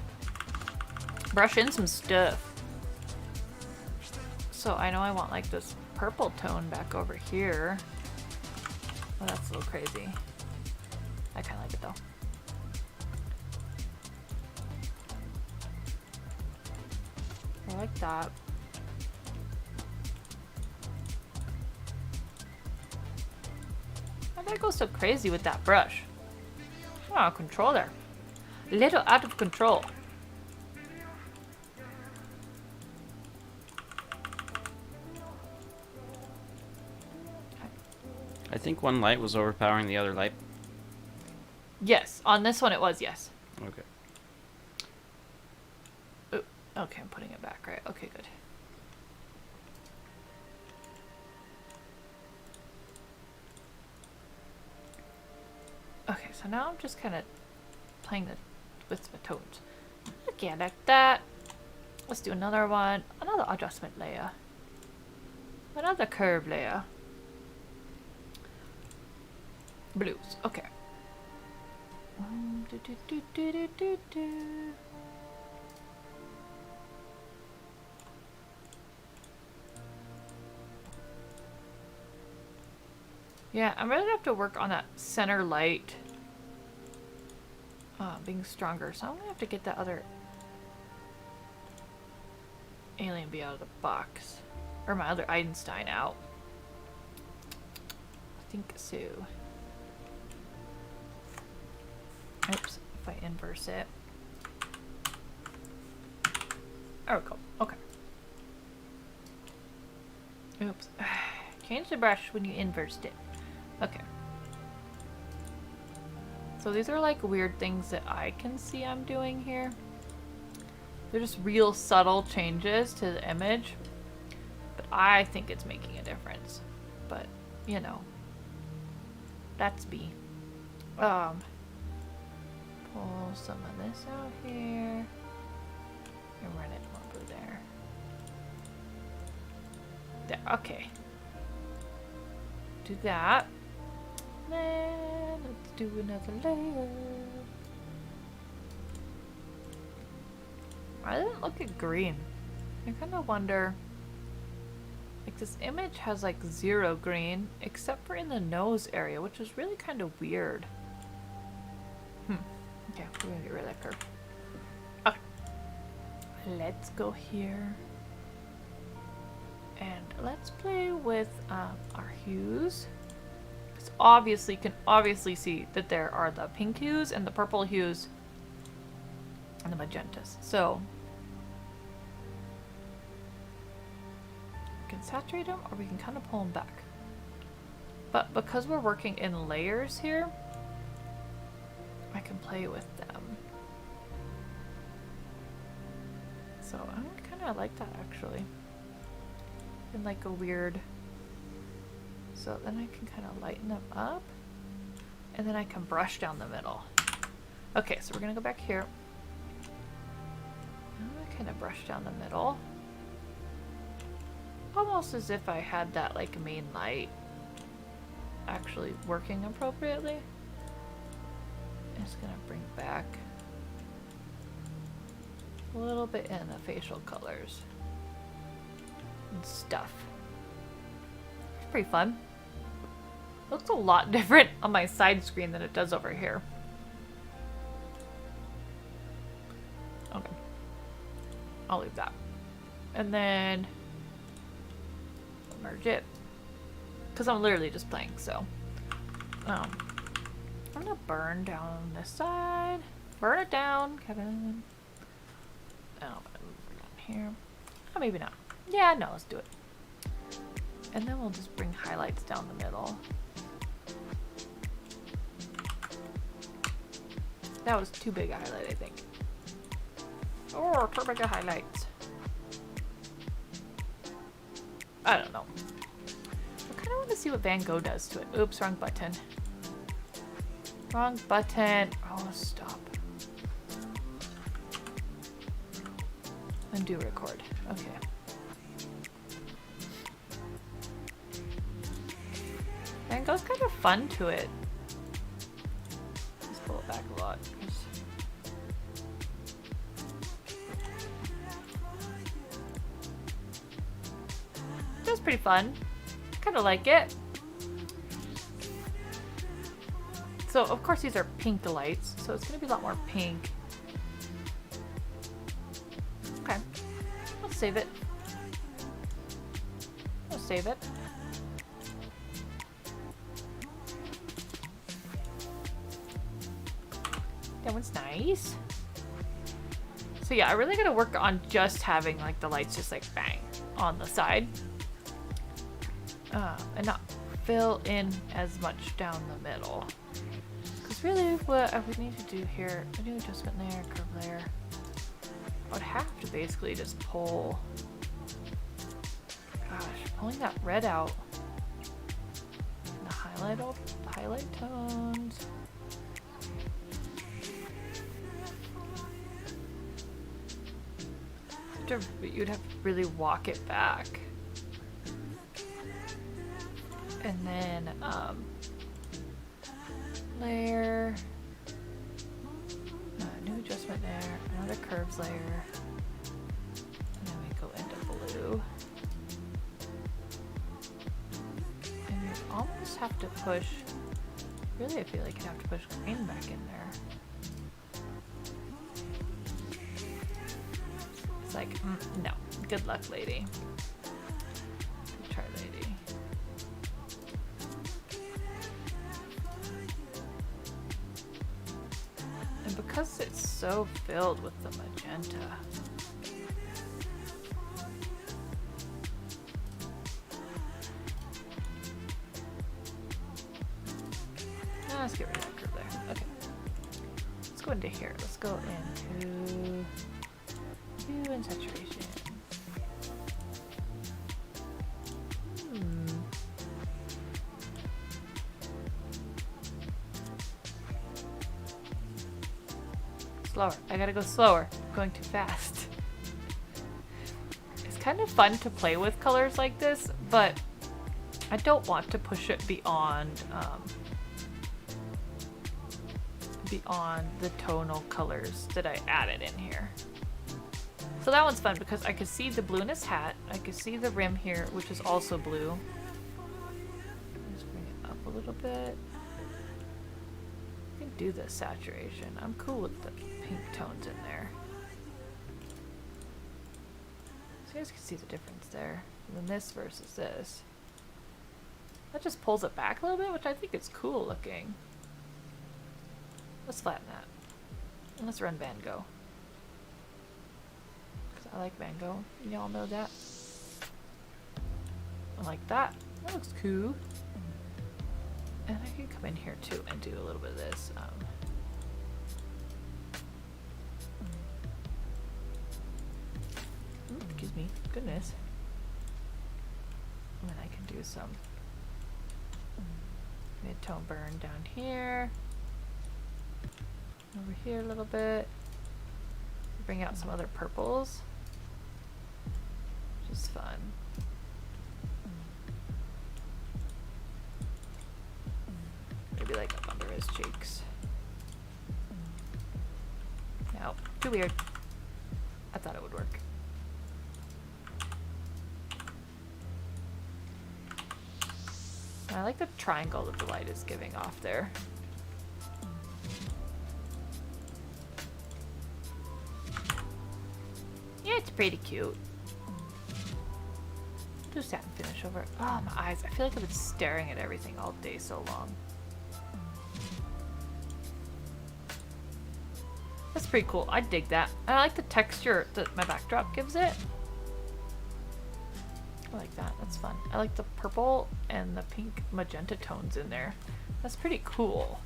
Brush in some stuff. So I know I want like this purple tone back over here. Oh, that's a little crazy. I kind of like it though. I like that. Why did I go so crazy with that brush? Oh, control there. A little out of control. I think one light was overpowering the other light. Yes, on this one it was, yes. Okay. Ooh, okay, I'm putting it back right. Okay, good. Okay, so now I'm just kind of playing with the tones. Okay, I like that. Let's do another one. Another adjustment layer. Another curve layer. Blues. Okay. Do, do, do, do, do, do, do. Yeah, I'm really gonna have to work on that center light being stronger. So I'm gonna have to get that other alien bee out of the box. Or my other Einstein out. I think so. Oops, if I inverse it. There we go. Okay. Oops. Change the brush when you inversed it. Okay. So these are like weird things that I can see I'm doing here. They're just real subtle changes to the image. But I think it's making a difference. But, you know. That's me. Pull some of this out here and run it over there. There, okay. Do that. Then let's do another layer. I didn't look at green. I kind of wonder. Like this image has like 0 green, except for in the nose area, which is really kind of weird. Okay, we're gonna get rid of that curve. Okay. Let's go here. And let's play with our hues. Because obviously, you can obviously see that there are the pink hues and the purple hues and the magentas. So, we can saturate them or we can kind of pull them back. But because we're working in layers here, I can play with them. So I kind of like that actually. In like a weird. So then I can kind of lighten them up. And then I can brush down the middle. Okay, so we're gonna go back here. And I kind of brush down the middle. almost as if I had that like main light actually working appropriately. I'm just gonna bring back a little bit in the facial colors and stuff. It's pretty fun. Looks a lot different on my side screen than it does over here. Okay. I'll leave that. And then merge it. Because I'm literally just playing, so. I'm gonna burn down this side. Burn it down, Kevin. Oh, I'm gonna move it down here. Oh, maybe not. Yeah, no, let's do it. And then we'll just bring highlights down the middle. That was too big a highlight, I think. Oh, too big a highlight. I don't know. I kind of want to see what Van Gogh does to it. Oops, wrong button. Wrong button. Oh, stop. Undo record. Okay. Van Gogh's kind of fun to it. Let's pull it back a lot. That's pretty fun. Kind of like it. So, of course, these are pink lights, so it's going to be a lot more pink. Okay. Let's save it. Let's save it. That one's nice. So yeah, I really gotta work on just having like the lights just like bang on the side. And not fill in as much down the middle. Because really what I would need to do here, a new adjustment layer, curve layer, I would have to basically just pull, gosh, pulling that red out. And the highlight tones. You'd have to really walk it back. And then, layer, new adjustment layer, another curves layer, and then we go into blue. And you almost have to push, really I feel like you have to push green back in there. It's like, no, good luck, lady. Good try, lady. And because it's so filled with the magenta, let's get rid of that curve there. Okay. Let's go into here. Let's go into hue and saturation. Slower. I gotta go slower. I'm going too fast. It's kind of fun to play with colors like this, but I don't want to push it beyond the tonal colors that I added in here. So that one's fun because I could see the blue in his hat. I could see the rim here, which is also blue. Just bring it up a little bit. I can do the saturation. I'm cool with the pink tones in there. So you guys can see the difference there. And then this versus this. That just pulls it back a little bit, which I think is cool looking. Let's flatten that. And let's run Van Gogh. Because I like Van Gogh. Y'all know that. I like that. That looks cool. And I can come in here too and do a little bit of this. Excuse me. Goodness. And then I can do some mid-tone burn down here. Over here a little bit. Bring out some other purples. Which is fun. maybe like up under his cheeks. No, too weird. I thought it would work. I like the triangle that the light is giving off there. Yeah, it's pretty cute. Do satin finish over. Oh, my eyes. I feel like I've been staring at everything all day so long. That's pretty cool. I dig that. And I like the texture that my backdrop gives it. I like that. That's fun. I like the purple and the pink magenta tones in there. That's pretty cool.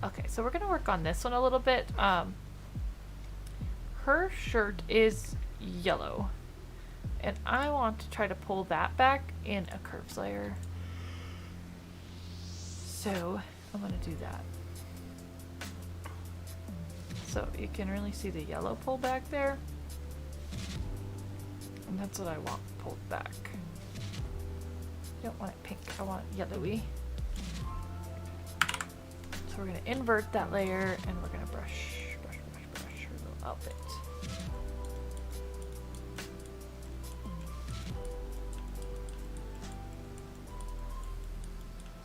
Okay, so we're gonna work on this one a little bit. Her shirt is yellow, and I want to try to pull that back in a curves layer. So I'm gonna do that. So you can really see the yellow pull back there. And that's what I want pulled back. I don't want it pink, I want it yellowy. So we're gonna invert that layer and we're gonna brush her little outfit.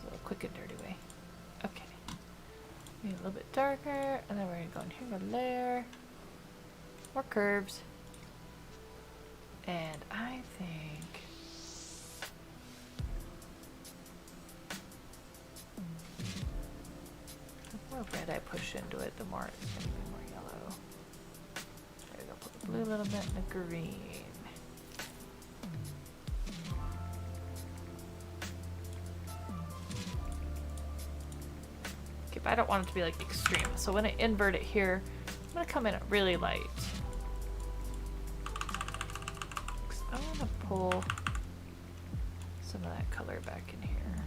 So a quick and dirty way. Okay. Maybe a little bit darker, and then we're gonna go in here, go layer. More curves. And I think the more red I push into it, the more it's going to be more yellow. There we go, put the blue a little bit and the green. Okay, but I don't want it to be like extreme. So when I invert it here, I'm going to come in at really light. I want to pull some of that color back in here.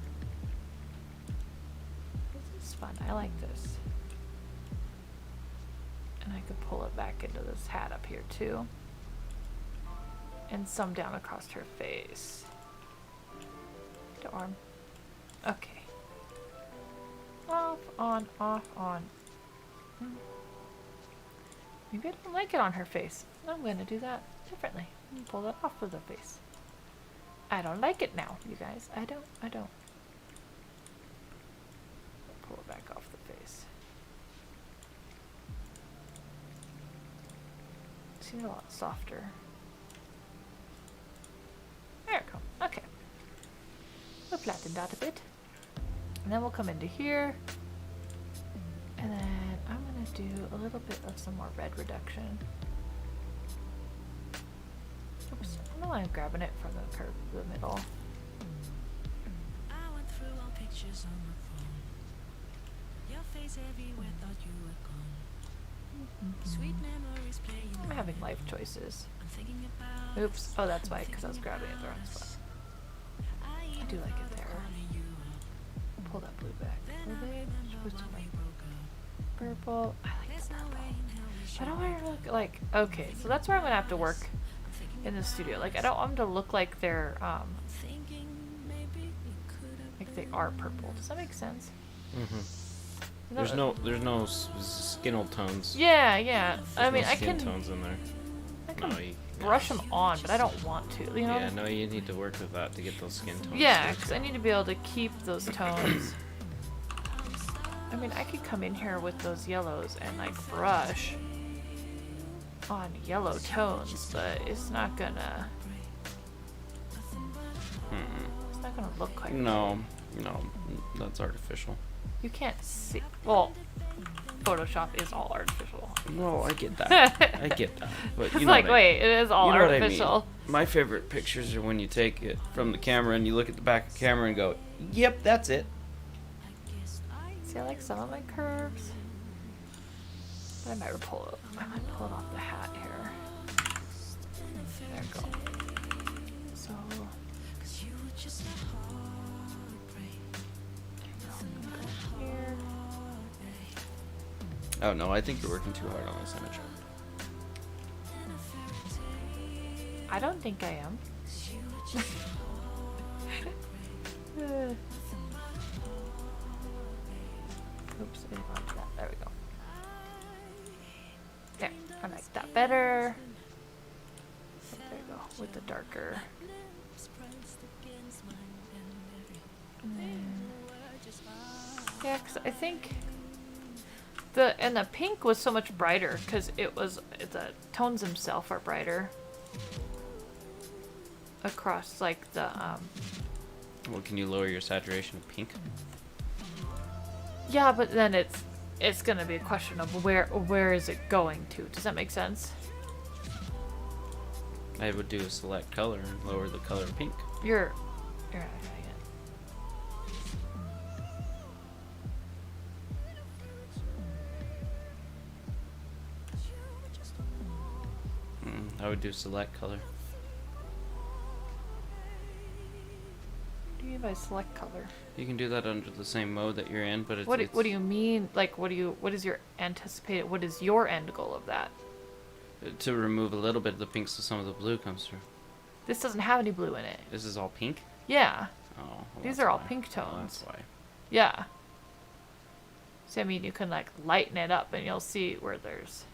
This is fun. I like this. And I could pull it back into this hat up here too. And some down across her face. The arm. Okay. Off, on, off, on. Maybe I don't like it on her face. I'm going to do that differently. Pull that off of the face. I don't like it now, you guys. I don't. Pull it back off the face. Seems a lot softer. There we go. Okay. We'll flatten that a bit. And then we'll come into here. And then I'm going to do a little bit of some more red reduction. Oops, I don't know why I'm grabbing it from the curve, the middle. I went through all pictures on my phone. Your face everywhere, thought you were gone. Sweet memories playing. I'm having life choices. I'm thinking about. Oops. Oh, that's why, because I was grabbing it the wrong spot. I do like it there. Pull that blue back. Blue back. Where's my purple? I like the purple. I don't want to look like. Okay, so that's where I'm gonna have to work in the studio. Like, I don't want them to look like they're like they are purple. Does that make sense? Mm-hmm. There's no skinal tones. Yeah, yeah. I There's mean, no I skin can tones in there. I can brush them on, but I don't want to. You know? Yeah, no, you need to work with that to get those skin tones. Yeah, worked because I out. need to be able to keep those tones. I mean, I could come in here with those yellows and like brush on yellow tones, but it's not gonna. It's not gonna look like. No, that's artificial. You can't see. Well, Photoshop is all artificial. No, I get that. I get that. But you It's know like, what wait, it is all you know what I mean. artificial. My favorite pictures are when you take it from the camera and you look at the back of the camera and go, "Yep, that's it." See, I like some of my curves. But I might pull it. I might pull it off the hat here. There we go. So. Here. Oh no, I think you're working too hard on this image. I don't think I am. Oops, I didn't want that. There we go. There, I like that better. There you go, with the darker. Yeah, because I think the pink was so much brighter because the tones themselves are brighter across like the Well, can you lower your saturation of pink? yeah, but then it's gonna be a question of where is it going to? Does that make sense? I would do a select color and lower the color of pink. You're not doing it. I would do select color. What do you mean by select color? You can do that under the same mode that you're in, but it's, What do you mean? Like, what is your anticipated? What is your end goal of that? to remove a little bit of the pink so some of the blue comes through. This doesn't have any blue in it. This is all pink? Yeah. Oh, well, These that's are all why. pink Well, tones. that's why. Yeah. So I mean, you can like lighten it up, and you'll see where there's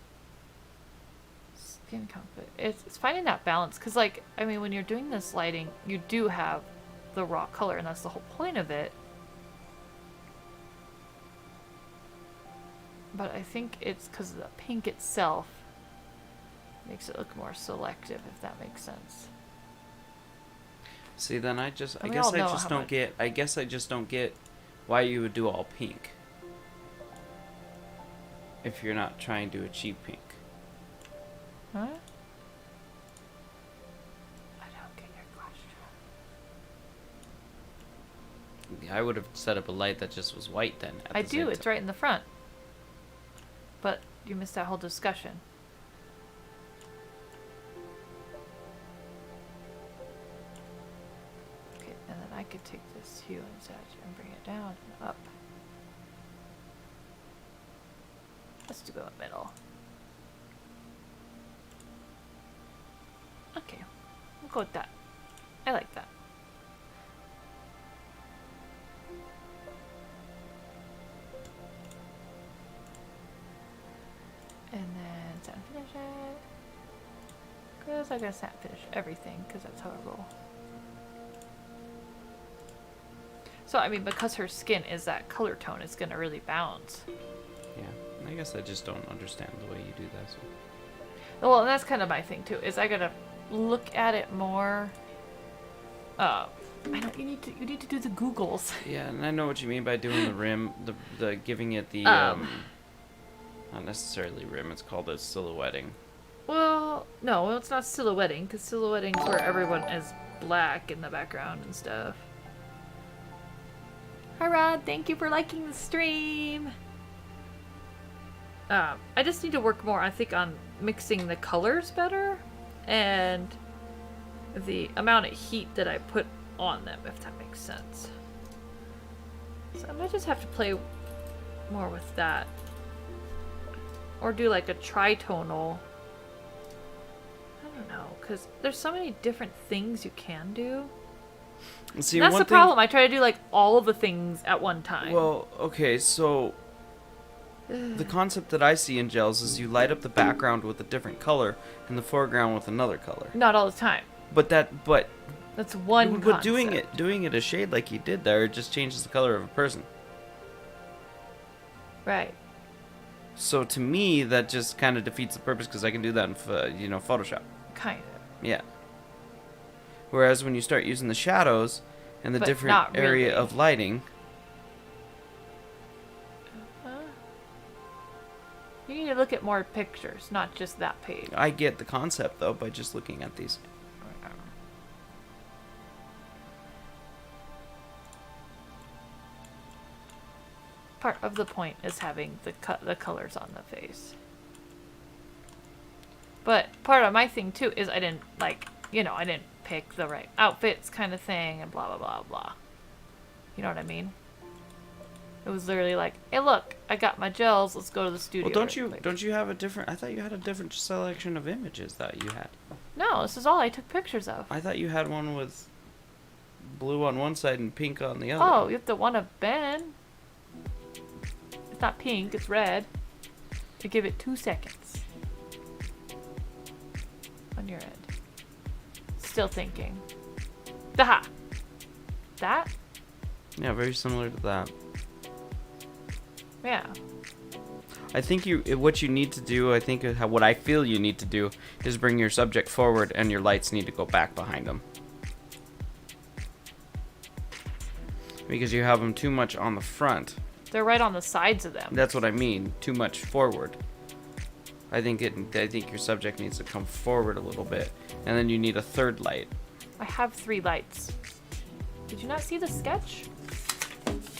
skin comfort. It's finding that balance, because like I mean, when you're doing this lighting, you do have the raw color, and that's the whole point of it. But I think it's because the pink itself makes it look more selective, if that makes sense. See, then I And we guess all I know just how don't much- get. I guess I just don't get why you would do all pink if you're not trying to achieve pink. Huh? I don't get your question. I would have set up a light that just was white then. I do. It's right in the front. But you missed that whole discussion. Okay, and then I could take this hue and saturate and bring it down and up. Let's do go in the middle. Okay, we'll go with that. I like that. And then satin finish it. Because I gotta satin finish everything, because that's how I roll. So, I mean, because her skin is that color tone, it's gonna really bounce. Yeah, I guess I just don't understand the way you do that. So. Well, and that's kind of my thing, too, is I gotta look at it more. I know, you need to do the Googles. Yeah, and I know what you mean by doing the rim, the giving it the Um. not necessarily rim. It's called a silhouetting. Well, no, it's not silhouetting, because silhouetting's where everyone is black in the background and stuff. Hi Rod, thank you for liking the stream. I just need to work more, I think, on mixing the colors better and the amount of heat that I put on them, if that makes sense. So I might just have to play more with that. Or do like a tritonal. I don't know, because there's so many different things you can do. See, And that's one the thing- problem. I try to do like all of the things at one time. Well, okay, so the concept that I see in gels is you light up the background with a different color and the foreground with another color. Not all the time. But That's one but doing concept. it a shade like you did there, it just changes the color of a person. Right. So to me, that just kind of defeats the purpose because I can do that in Photoshop. Kind of. Yeah. Whereas when you start using the shadows and the But different not area really. of lighting, Huh? You need to look at more pictures, not just that page. I get the concept though by just looking at these. Part of the point is having the colors on the face. But part of my thing too is I didn't I didn't pick the right outfits kind of thing and blah blah blah blah. You know what I mean? It was literally like, hey look, I got my gels, let's go to the studio. Well, real quick." don't you have a different? I thought you had a different selection of images that you had. No, this is all I took pictures of. I thought you had one with blue on one side and pink on the other. Oh, you have the one of Ben. It's not pink, it's red. I give it 2 seconds. On your end. Still thinking. Daha! That? Yeah, very similar to that. Yeah. I think what you need to do, what I feel you need to do, is bring your subject forward and your lights need to go back behind them. Because you have them too much on the front. They're right on the sides of them. That's what I mean, too much forward. I think your subject needs to come forward a little bit, and then you need a third light. I have 3 lights. Did you not see the sketch?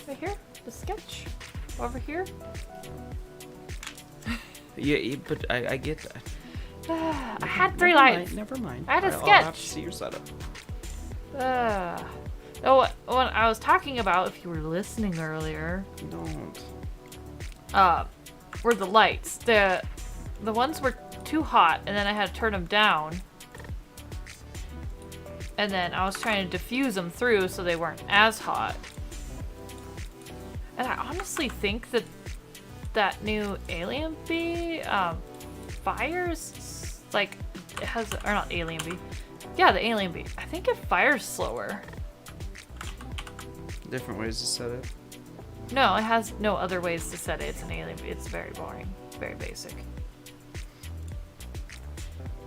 Right here? The sketch? Over here? Yeah, but I get that. I had 3 lights. Never mind. I had a I'll have sketch. to see your setup. Oh, when I was talking about, if you were listening earlier, Don't. were the lights. The ones were too hot, and then I had to turn them down. And then I was trying to diffuse them through so they weren't as hot. And I honestly think that new Alien Bee fires, like, it has, or not Alien Bee. Yeah, the Alien Bee. I think it fires slower. Different ways to set it. No, it has no other ways to set it. It's an Alien Bee. It's very boring. Very basic.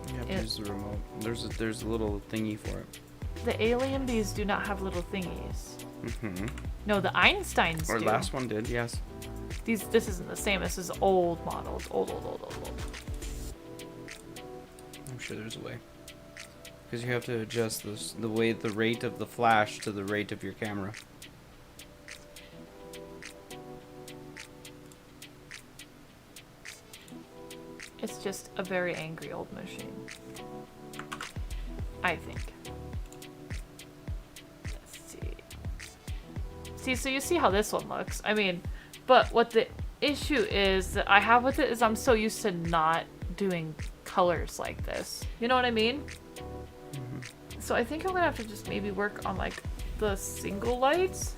You have to It- use the remote. There's a little thingy for it. The Alien Bees do not have little thingies. Mm-hmm. No, the Einsteins Our do. last one did, yes. This isn't the same. This is old models. Old. I'm sure there's a way. Because you have to adjust the rate of the flash to the rate of your camera. It's just a very angry old machine. I think. Let's see. See, so you see how this one looks. I mean, but what the issue is that I have with it is I'm so used to not doing colors like this. You know what I mean? So I think I'm gonna have to just maybe work on like the single lights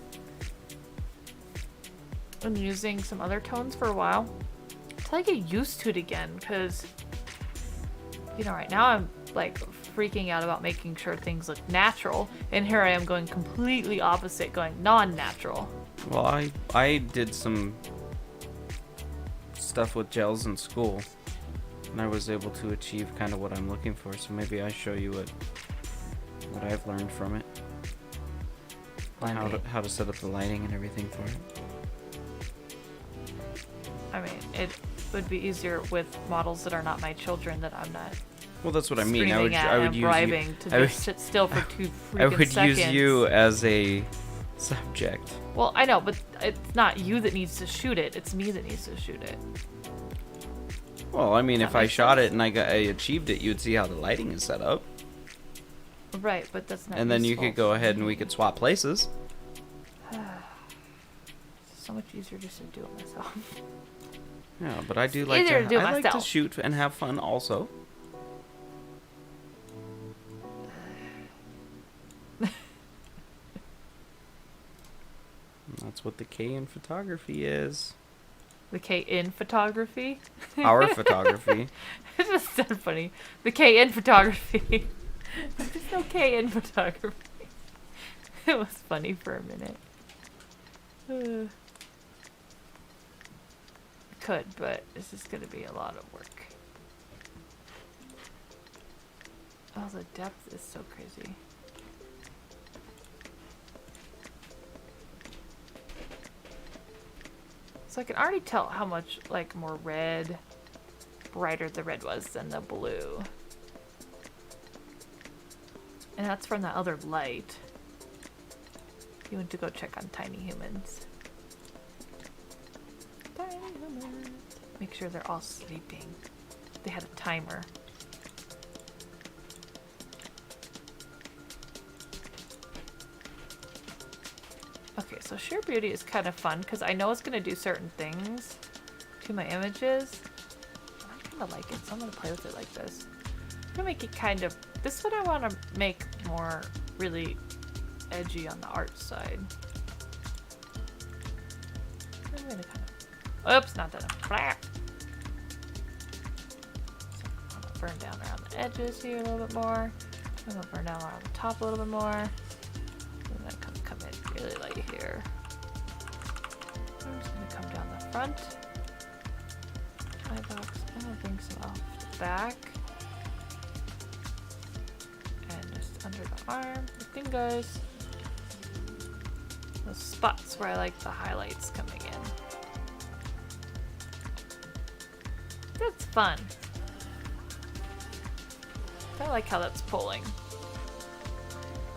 and using some other tones for a while until I get used to it again, because you know, right now I'm like freaking out about making sure things look natural, and here I am going completely opposite, going non-natural. Well, I did some stuff with gels in school, and I was able to achieve kind of what I'm looking for. So maybe I show you what I've learned from it, and how to set up the lighting and everything for it. I mean, it would be easier with models that are not my children that I'm not Well, that's what I mean. I screaming at would and use bribing you. to I just would, sit still for 2 freaking I would seconds. use you as a subject. Well, I know, but it's not you that needs to shoot it. It's me that needs to shoot it. Well, I mean, That if I makes shot sense. it and I achieved it, you'd see how the lighting is set up, Right, but that's not and then you useful. could go ahead and we could swap places. It's so much easier just to do it myself. Yeah, but I do It's like easier to. to do it I like to myself. shoot and have fun also. And that's what the K in photography is. The K in photography. Our photography. It's just so funny. The K in photography. There's no K in photography. It was funny for a minute. Could, but this is gonna be a lot of work. Oh, the depth is so crazy. So I can already tell how much, like, more red, brighter the red was than the blue. And that's from that other light. You went to go check on tiny humans. Tiny humans. Make sure they're all sleeping. They had a timer. Okay, so sheer beauty is kind of fun because I know it's going to do certain things to my images. I kind of like it, so I'm going to play with it like this. I'm going to make it kind of... This one I want to make more really edgy on the art side. I'm going to kind of Oops, not that. Flap. So I'm gonna burn down around the edges here a little bit more. I'm gonna burn down around the top a little bit more. And then come in really light here. I'm just gonna come down the front. Eye box. I'm gonna bring some off the back. And just under the arm, the fingers. Those spots where I like the highlights coming in. That's fun. I like how that's pulling.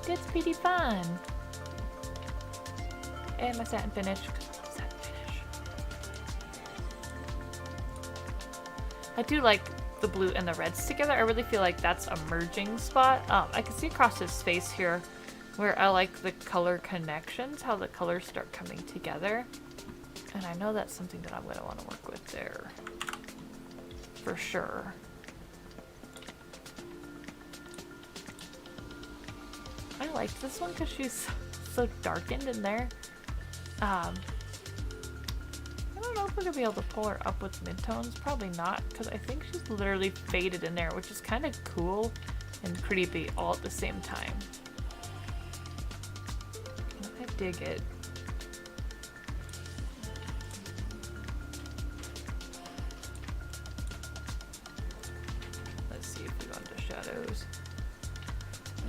That's pretty fun. And my satin finish, 'cause I love satin finish. I do like the blue and the reds together. I really feel like that's a merging spot. I can see across his face here where I like the color connections, how the colors start coming together. And I know that's something that I'm going to want to work with there. For sure. I liked this one because she's so darkened in there. I don't know if we're going to be able to pull her up with midtones. Probably not, because I think she's literally faded in there, which is kind of cool and creepy all at the same time. I dig it. Let's see if we go into shadows.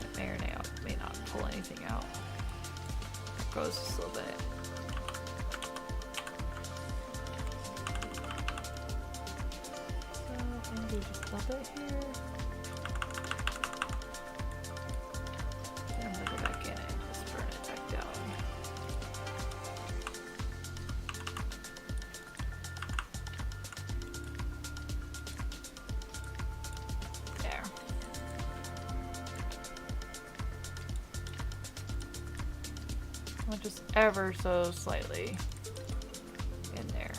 It may or may not pull anything out. It goes just a little bit. So I'm gonna do just a little bit here. Then I'm gonna go back in and just burn it back down. There. Well, just ever so slightly in there.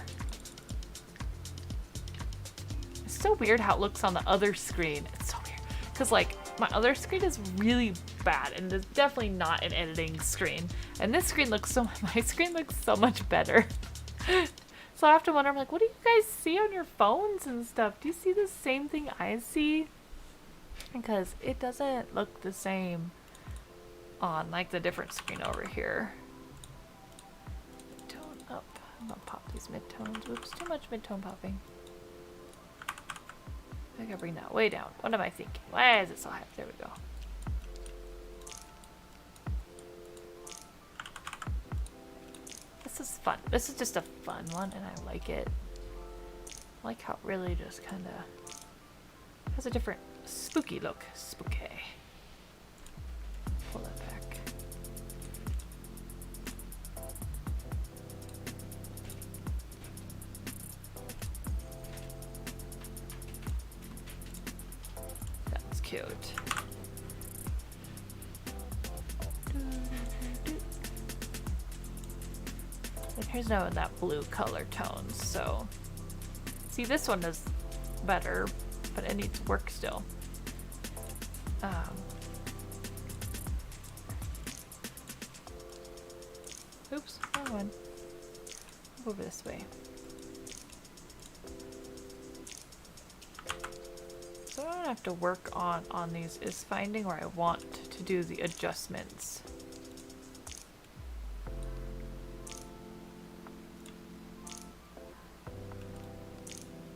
It's so weird how it looks on the other screen. It's so weird. Because, like, my other screen is really bad, and it's definitely not an editing screen. And this screen looks my screen looks so much better. So I have to wonder, I'm like, what do you guys see on your phones and stuff? Do you see the same thing I see? Because it doesn't look the same on, like, the different screen over here. Tone up. I'm gonna pop these midtones. Oops, too much midtone popping. I gotta bring that way down. What am I thinking? Why is it so high? There we go. This is fun. This is just a fun one, and I like it. I like how it really just kind of has a different spooky look. Spooky. Pull that back. That's cute. And here's now in that blue color tones, so see, this one is better, but it needs work still. Oops, wrong one. Go over this way. So what I have to work on these is finding where I want to do the adjustments.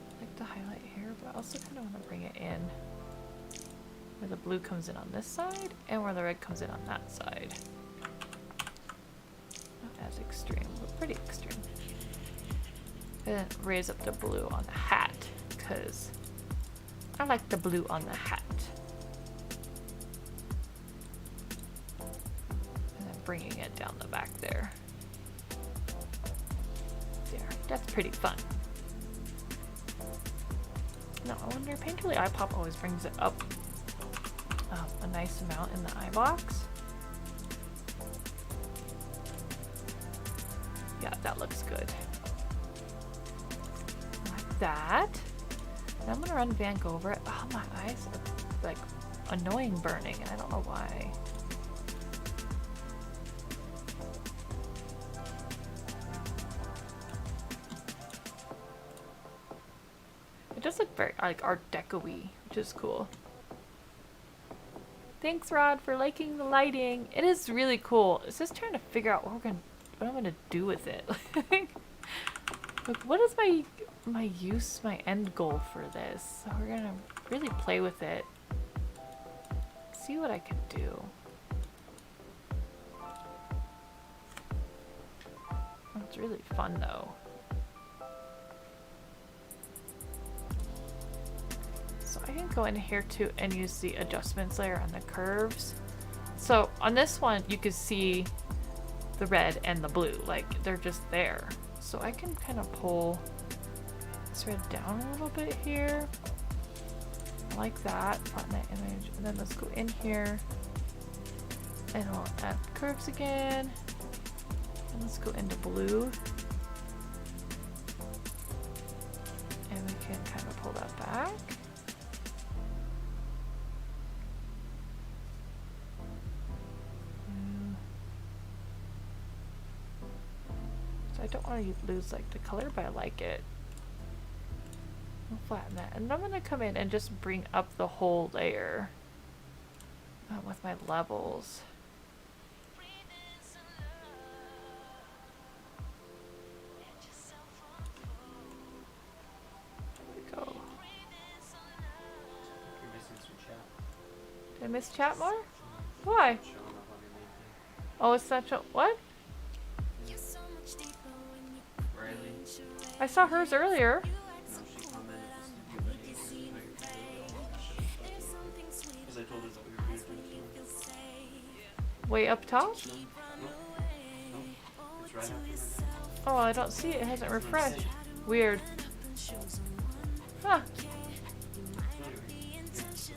I like the highlight here, but I also kind of want to bring it in where the blue comes in on this side and where the red comes in on that side. Not as extreme, but pretty extreme. And then raise up the blue on the hat, because I like the blue on the hat. And then bringing it down the back there. There, that's pretty fun. Now, I wonder, Painterly Eye Pop always brings it up a nice amount in the eye box. Yeah, that looks good. Like that. And I'm gonna run Van Gogh over it. Oh, my eyes are like annoying burning, and I don't know why. It does look very like Art Deco-y, which is cool. Thanks, Rod, for liking the lighting. It is really cool. It's just trying to figure out what I'm gonna do with it. Like, what is my use, my end goal for this? So we're gonna really play with it. See what I can do. It's really fun though. So I can go in here too and use the adjustments layer on the curves. So on this one you can see the red and the blue, like they're just there. So I can kind of pull this red down a little bit here. Like that, flatten that image, and then let's go in here and we'll add curves again. And let's go into blue. And we can kind of pull that back. So I don't want to lose like the color, but I like it. I'll flatten that. And I'm going to come in and just bring up the whole layer with my levels. Go. You're missing some chat. Did I miss chat more? Why? Showing up on your main thing. Oh, it's not what? Riley. I saw hers earlier. No, she commented this to you, but because I told her that we were going to do it. Way up top? No, it's right after my name. Oh, I don't see it. It hasn't refreshed. Weird. Huh.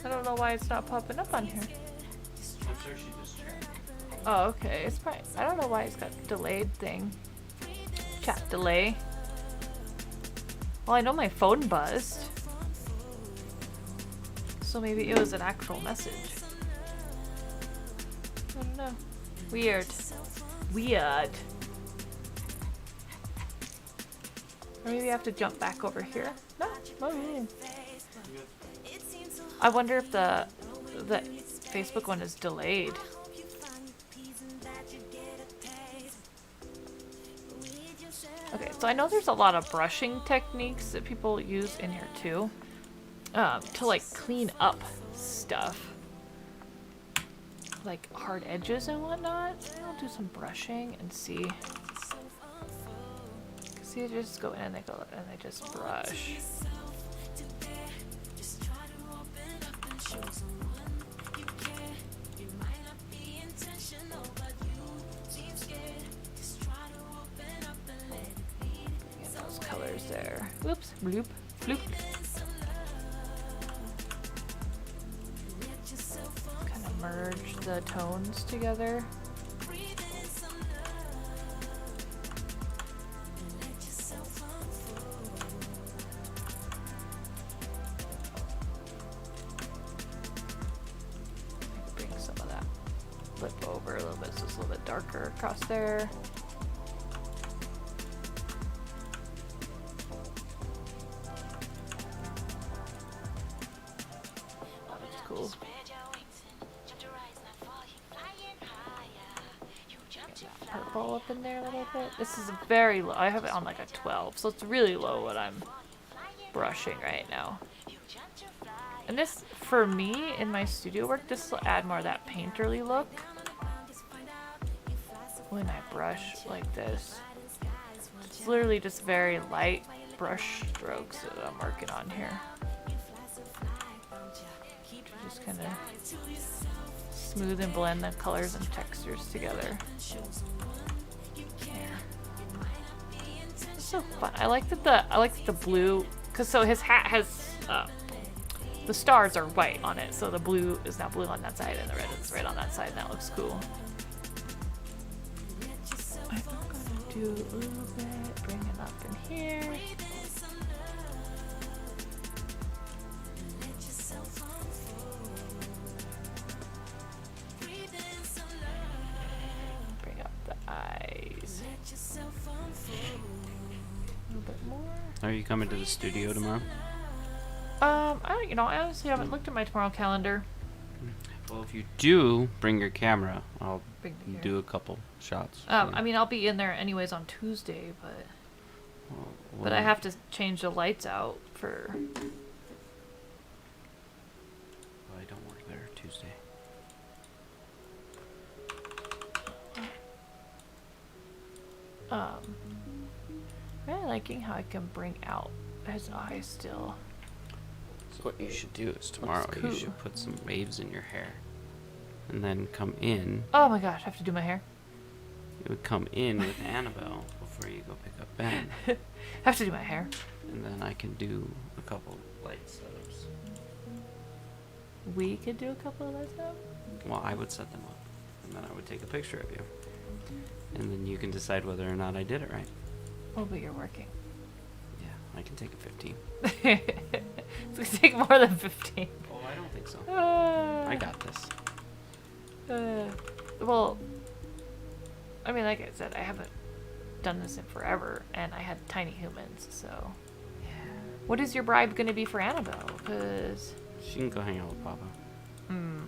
I don't know why it's not popping up on here. I'm sure she just checked. Oh, okay. It's probably, I don't know why it's got delayed thing. Chat delay. Well, I know my phone buzzed. So maybe it was an actual message. I don't know. Weird. Weird. Or maybe I have to jump back over here. No. No. I wonder if the Facebook one is delayed. Okay, so I know there's a lot of brushing techniques that people use in here too, to like clean up stuff, like hard edges and whatnot. I'll do some brushing and see. See, they just go in and they just brush. Get those colors there. Oops, bloop, bloop. Kind of merge the tones together. Bring some of that flip over a little bit so it's a little bit darker across there. Cool. Purple up in there a little bit. This is very low. I have it on like a 12, so it's really low what I'm brushing right now. And this, for me, in my studio work, this will add more of that painterly look when I brush like this. It's literally just very light brush strokes that I'm working on here. Just kind of smooth and blend the colors and textures together. It's so fun. I like that the blue, cause so his hat has the stars are white on it, so the blue is now blue on that side and the red is red on that side, and that looks cool. I'm gonna do a little bit, bring it up in here. Bring up the eyes. A little bit more. Are you coming to the studio tomorrow? I honestly haven't looked at my tomorrow calendar. Well, if you do bring your camera, I'll Bring the camera. do a couple shots. I mean, I'll be in there anyways on Tuesday, but I have to change the lights out for. Well, I don't work there Tuesday. Really liking how I can bring out his eyes still. So what you should do is tomorrow cool. you should put some waves in your hair, and then come in. Oh my gosh, I have to do my hair. You would come in with Annabelle before you go pick up Ben, I have to do my hair. and then I can do a couple light setups. We could do a couple of those now. Well, I would set them up, and then I would take a picture of you, and then you can decide whether or not I did it right. Oh, but you're working. Yeah, I can take a 15. It's gonna take more than 15. Oh, I don't think so. I I got this. Well, I mean, like I said, I haven't done this in forever, and I had tiny humans, so. Yeah. What is your bribe gonna be for Annabelle? Because. She can go hang out with Papa. Hmm.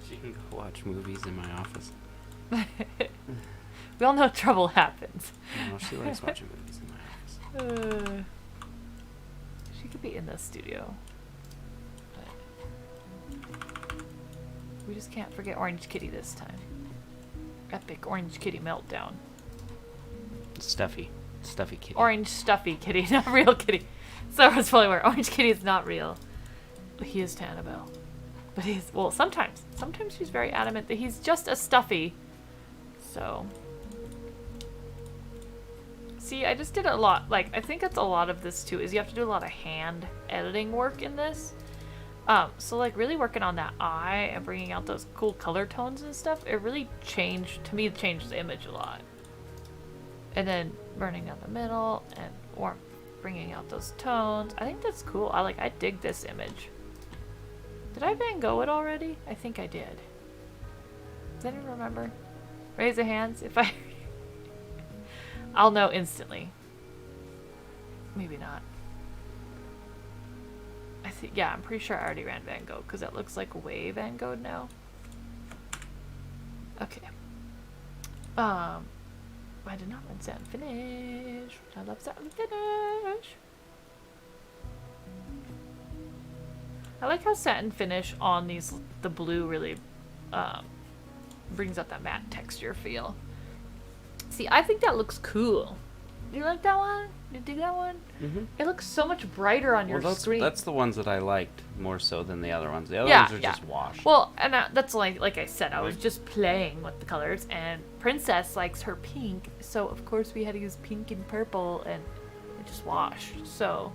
She can go watch movies in my office. We all know trouble happens. No, she likes watching movies in my office. She could be in the studio. But we just can't forget Orange Kitty this time. Epic Orange Kitty meltdown. Stuffy kitty. Orange stuffy kitty, not real kitty. So it's probably where Orange Kitty is not real. But he is to Annabelle. But he's, well, sometimes she's very adamant that he's just a stuffy. So. See, I just did a lot, like, I think it's a lot of this too, is you have to do a lot of hand editing work in this. So like really working on that eye and bringing out those cool color tones and stuff, it really changed the image a lot. And then burning down the middle and or bringing out those tones. I think that's cool. I dig this image. Did I Van Gogh it already? I think I did. Does anyone remember? Raise your hands if I... I'll know instantly. Maybe not. I think, yeah, I'm pretty sure I already ran Van Gogh because it looks like way Van Gogh now. Okay. I did not run Satin Finish. I love Satin Finish. I like how Satin Finish on the blue really brings out that matte texture feel. See, I think that looks cool. Do you like that one? Do you dig that one? Mm-hmm. It looks so much brighter on your screen. That's the ones that I liked more so than the other ones. The other Yeah, ones are yeah. just washed. Well, and that's like I said, I was just playing with the colors, and Princess likes her pink, so of course we had to use pink and purple, and it just washed. So,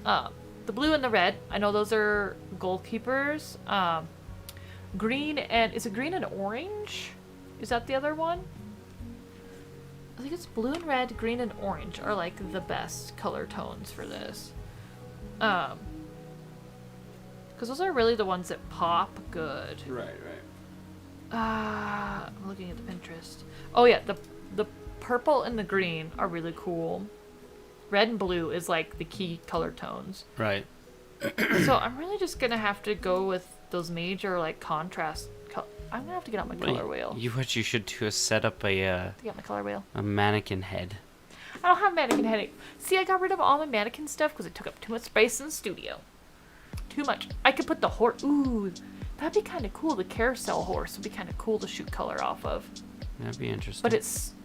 the blue and the red, I know those are goalkeepers. Green and, is it green and orange? Is that the other one? I think it's blue and red, green and orange are like the best color tones for this. Because those are really the ones that pop good. Right. I'm looking at the Pinterest. Oh yeah, the purple and the green are really cool. Red and blue is like the key color tones. Right. So I'm really just gonna have to go with those major like contrast. I'm gonna have to get out my color wheel. What you should do is set up To get my color wheel. a mannequin head. I don't have mannequin headache. See, I got rid of all my mannequin stuff because it took up too much space in the studio. Too much. I could put the horse. Ooh, that'd be kind of cool. The carousel horse would be kind of cool to shoot color off of. That'd be interesting.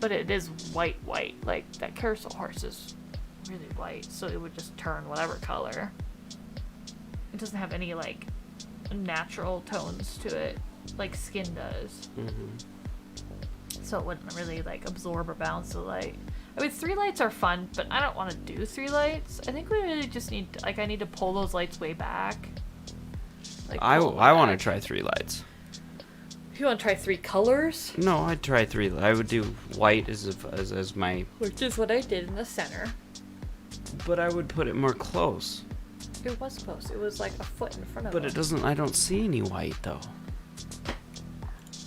But it is white. Like that carousel horse is really white, so it would just turn whatever color. It doesn't have any like natural tones to it, like skin does. Mm-hmm. So it wouldn't really like absorb or bounce the light. I mean, 3 lights are fun, but I don't want to do 3 lights. I think we really just need to, I need to pull those lights way back. Like, I pull them want to back. try 3 lights. If you want to try 3 colors, No, I'd try 3. I would do white as my, which is what I did in the center. but I would put it more close. It was close. It was like a foot in front of But him. it doesn't. I don't see any white though.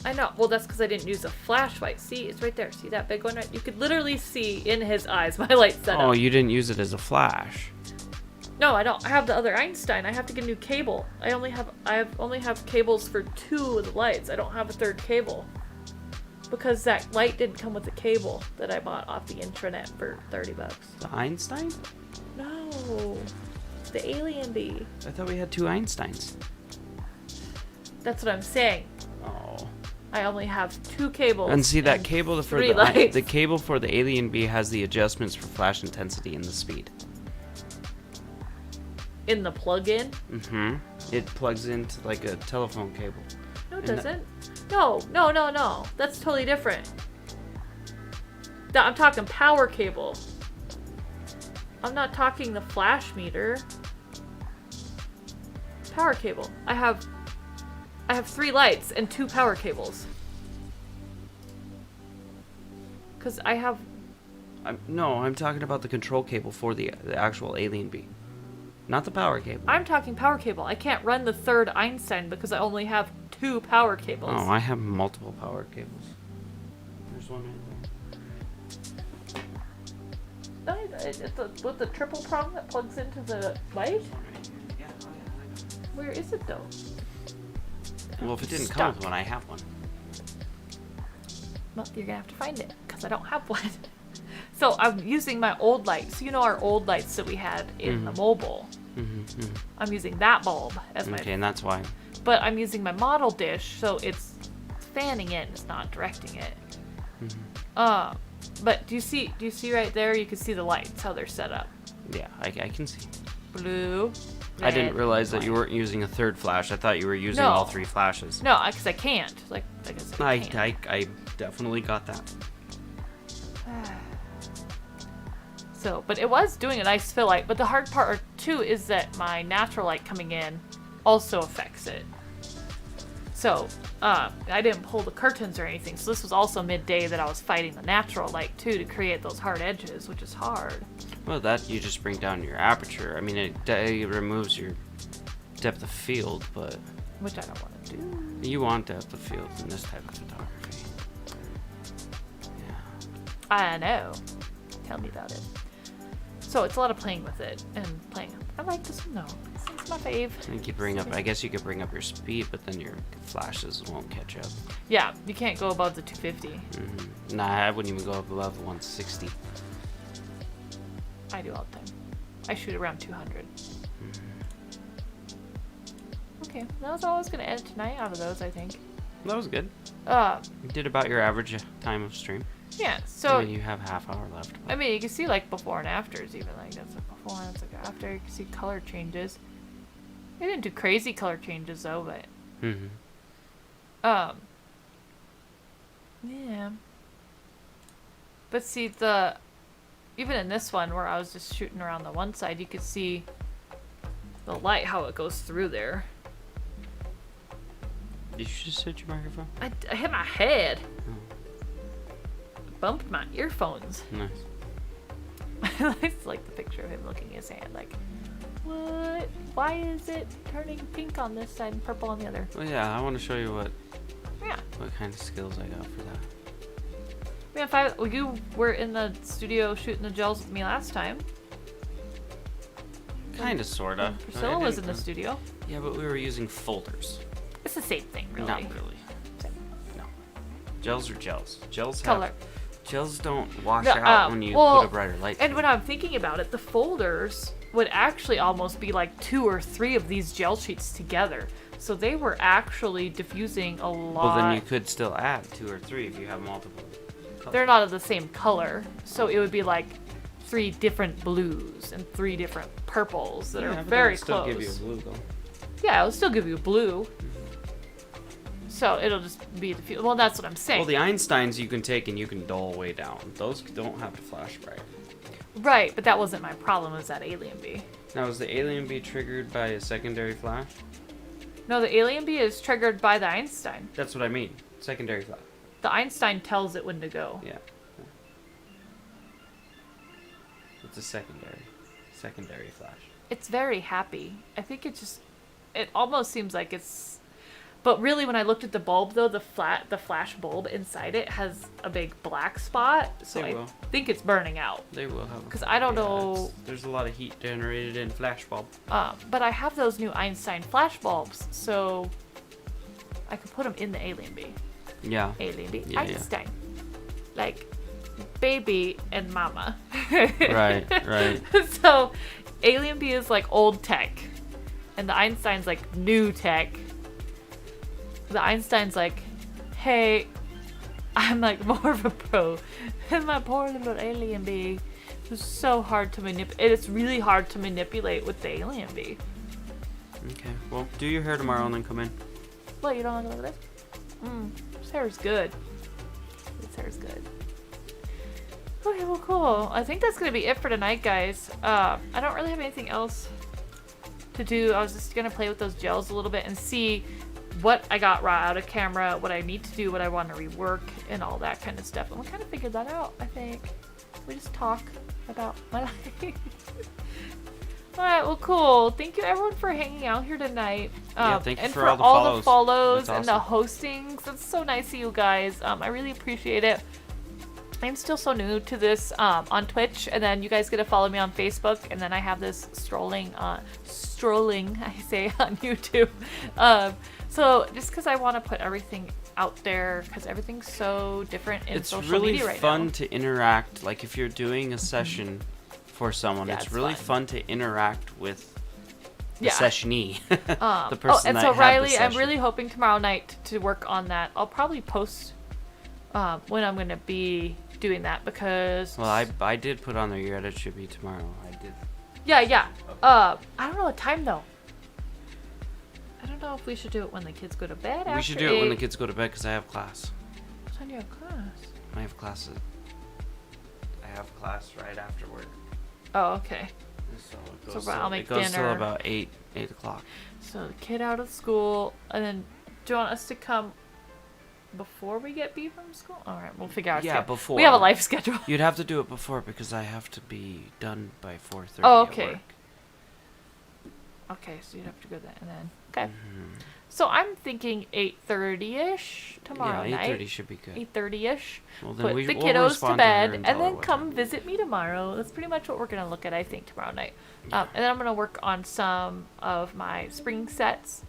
I know. Well, that's because I didn't use a flashlight. See, it's right there. See that big one? Right? You could literally see in his eyes my light setup. Oh, you didn't use it as a flash. No, I don't. I have the other Einstein. I have to get a new cable. I only have cables for 2 of the lights. I don't have a third cable. Because that light didn't come with a cable that I bought off the intranet for $30. The Einstein? No. The Alien Bee. I thought we had 2 Einsteins. That's what I'm saying. Oh. I only have 2 cables. And see that cable for 3 lights. the cable for the Alien Bee has the adjustments for flash intensity and the speed. In the plug-in? Mm-hmm. It plugs into like a telephone cable. No, it And doesn't. No. That's totally different. I'm talking power cable. I'm not talking the flash meter. Power cable. I have 3 lights and 2 power cables. Cause I have. I'm talking about the control cable for the actual Alien Bee, not the power cable. I'm talking power cable. I can't run the third Einstein because I only have 2 power cables. Oh, I have multiple power cables. There's one right It's with the triple prong that plugs into the light. there. One right here. Yeah, oh yeah, I got it. Where is it though? Well, if it didn't come Stuck. with one, I have one. Well, you're gonna have to find it because I don't have one. So I'm using my old lights. You know our old lights that we had in the mobile. Mm-hmm. I'm using that bulb as my. Okay, and that's why. But I'm using my model dish, so it's fanning it. It's not directing it. But do you see right there? You can see the lights how they're set up. Yeah, I can see. Blue. I didn't red, realize that you white. weren't using a third flash. I thought you were using No. all 3 flashes. No, because I can't. Like I said, I can't. I definitely got that. So, but it was doing a nice fill light. But the hard part too is that my natural light coming in also affects it. So, I didn't pull the curtains or anything. So this was also midday that I was fighting the natural light too to create those hard edges, which is hard. Well, that you just bring down your aperture. I mean, it removes your depth of field, but Which I don't want to do. you want depth of field in this type of photography. Yeah. I know. Tell me about it. So it's a lot of playing with it and playing. I like this one though. This is my fave. I think you bring up. I guess you could bring up your speed, but then your flashes won't catch up. Yeah, you can't go above the 250. Nah, I wouldn't even go above 160. I do all the time. I shoot around 200. Okay, that was all I was gonna edit tonight out of those, I think. That was good. You You did about your average time of stream. yeah. So I mean, you have half hour left. I mean, you can see like before and afters, even like that's like before and that's like after. You can see color changes. I didn't do crazy color changes though, but Mm-hmm. yeah. But see even in this one where I was just shooting around the one side, you could see the light how it goes through there. Did you just hit your microphone? I hit my head. Oh. Bumped my earphones. Nice. I just like the picture of him looking at his hand like, what? Why is it turning pink on this side and purple on the other? Well, yeah, I want to show you what Yeah. kind of skills I got for that. You were in the studio shooting the gels with me last time. Kind of, sorta. Priscilla was in the studio. Yeah, but we were using folders. It's the same thing, really. Not really. No. Gels are gels. Color. Gels don't wash No, out when you well, put a brighter light. And when I'm thinking about it, the folders would actually almost be like 2 or 3 of these gel sheets together. So they were actually diffusing a lot. Well, then you could still add 2 or 3 if you have multiple. They're not of the same color, so it would be like 3 different blues and 3 different purples that are very still close. give you a blue though. Yeah, it'll still give you a blue. So it'll just be the well, that's what I'm saying. Well, the Einsteins you can take and you can dull way down. Those don't have to flash bright. Right, but that wasn't my problem. Was that Alien Bee? Now, is the Alien Bee triggered by a secondary flash? No, the Alien Bee is triggered by the Einstein. That's what I mean. Secondary flash. The Einstein tells it when to go. Yeah. It's a secondary flash. It's very happy. I think it almost seems like it's But really, when I looked at the bulb, though, the flash bulb inside it has a big black spot, so They I will. think it's burning out. They will have. 'Cause I don't know- it's- There's a lot of heat generated in flash bulb. But I have those new Einstein flash bulbs, so I could put them in the Alien Bee. Yeah. Alien Bee. Yeah, yeah. Einstein. Like, baby and mama. Right. Right. So, Alien Bee is like old tech, and the Einstein's like new tech. The Einstein's like, hey, I'm like more of a pro. And my poor little Alien Bee. It's so hard to manipulate. It's really hard to manipulate with the Alien Bee. Okay. Well, do your hair tomorrow and then come in. What, you don't want to look at this? This hair is good. This hair is good. Okay, well, cool. I think that's going to be it for tonight, guys. I don't really have anything else to do. I was just going to play with those gels a little bit and see what I got raw out of camera, what I need to do, what I want to rework, and all that kind of stuff. And we kind of figured that out, I think. We just talk about my life. Alright, well, cool. Thank you, everyone, for hanging out here tonight. Yeah, thank you and for all the follows follows. and That's the hostings. It's so nice of you guys. I really appreciate it. I'm still so new to this on Twitch, and then you guys get to follow me on Facebook, and then I have this strolling, I say, on YouTube. So just because I want to put everything out there, because everything's so different in It's social really media right fun now. to interact. Like if you're doing a session for someone, Yeah, it's it's really fun. fun to interact with the Yeah. sessionee, Oh, the person and that so had Riley, the I'm session. really hoping tomorrow night to work on that. I'll probably post when I'm going to be doing that, because... Well, I did put on there your edit should be tomorrow. I did. Yeah. I don't know what time, though. I don't know if we should do it when the kids go to bed. We should do it when the kids go to bed because I have class. What time do you have class? I have classes. I have class right after work. Oh, okay. So it So goes, I'll make it goes dinner. till about 8 o'clock. So the kid out of school, and then do you want us to come before we get B from school? All right, we'll figure out. Yeah, before. We have a life schedule. You'd have to do it before because I have to be done by 4:30. Oh, at okay. work. Okay, so you'd have to go then, and then. Okay. Mhm. So I'm thinking 8:30ish tomorrow Yeah, night. 8:30 should be good. 8:30ish. Well, then Put we the we'll kiddos to respond her bed, and and tell her then what come time. visit me tomorrow. That's pretty much what we're gonna look at, I think, tomorrow night. And then I'm gonna work on some of my spring sets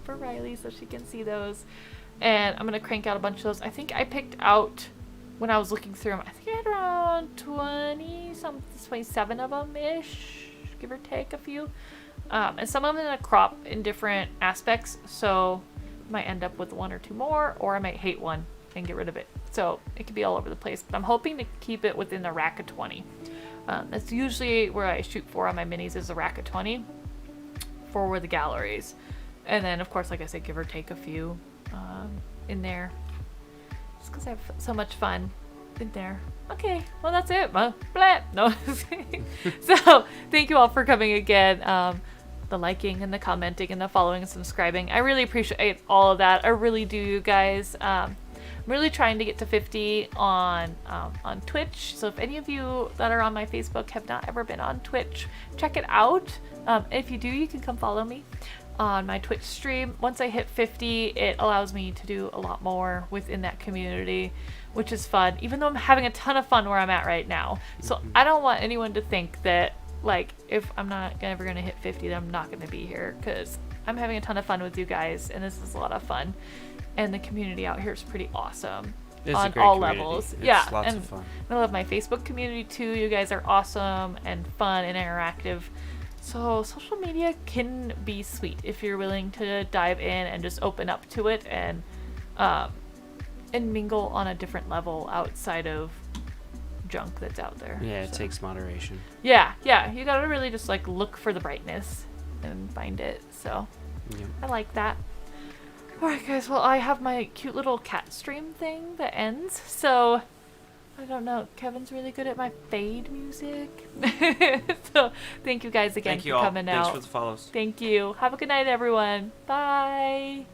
for Riley, so she can see those. And I'm gonna crank out a bunch of those. I think I picked out, when I was looking through them, I think I had around 27 of them ish, give or take a few. And some of them in a crop in different aspects, so I might end up with one or two more, or I might hate one and get rid of it. So it could be all over the place, but I'm hoping to keep it within the rack of 20. That's usually where I shoot for on my minis, is a rack of 20 for the galleries. And then, of course, like I said, give or take a few in there. Just because I have so much fun in there. Okay, well, that's it. Blah. No. So, thank you all for coming again. The liking and the commenting and the following and subscribing. I really appreciate all of that. I really do, you guys. I'm really trying to get to 50 on Twitch. So if any of you that are on my Facebook have not ever been on Twitch, check it out. If you do, you can come follow me on my Twitch stream. Once I hit 50, it allows me to do a lot more within that community, which is fun, even though I'm having a ton of fun where I'm at right now. So I don't want anyone to think that, like, if I'm not ever going to hit 50, then I'm not going to be here, because I'm having a ton of fun with you guys, and this is a lot of fun. And the community out here is pretty awesome. It's a on great all community. levels. It's Yeah, lots and of fun. I love my Facebook community too. You guys are awesome and fun and interactive. So social media can be sweet if you're willing to dive in and just open up to it and mingle on a different level outside of junk that's out there. Yeah, it So, takes moderation. yeah, you gotta really just like look for the brightness and find it. So Yeah. I like that. Alright guys, well, I have my cute little cat stream thing that ends, so I don't know, Kevin's really good at my fade music. So thank you guys again Thank you for all. coming Thanks out. for the follows. Thank you. Have a good night, everyone. Bye.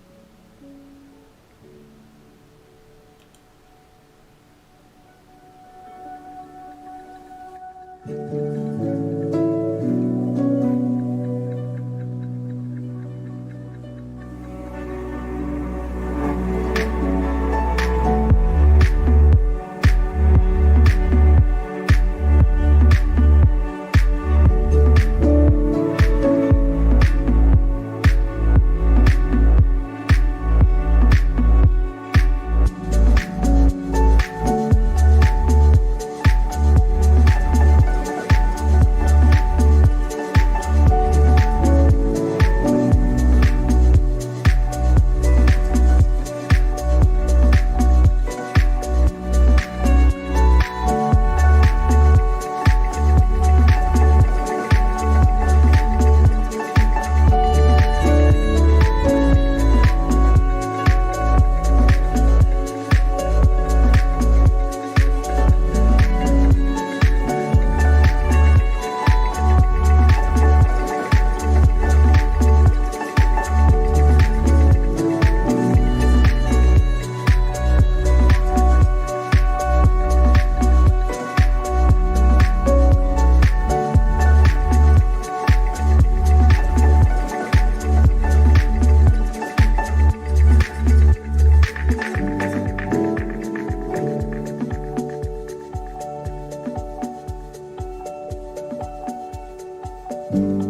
Bye.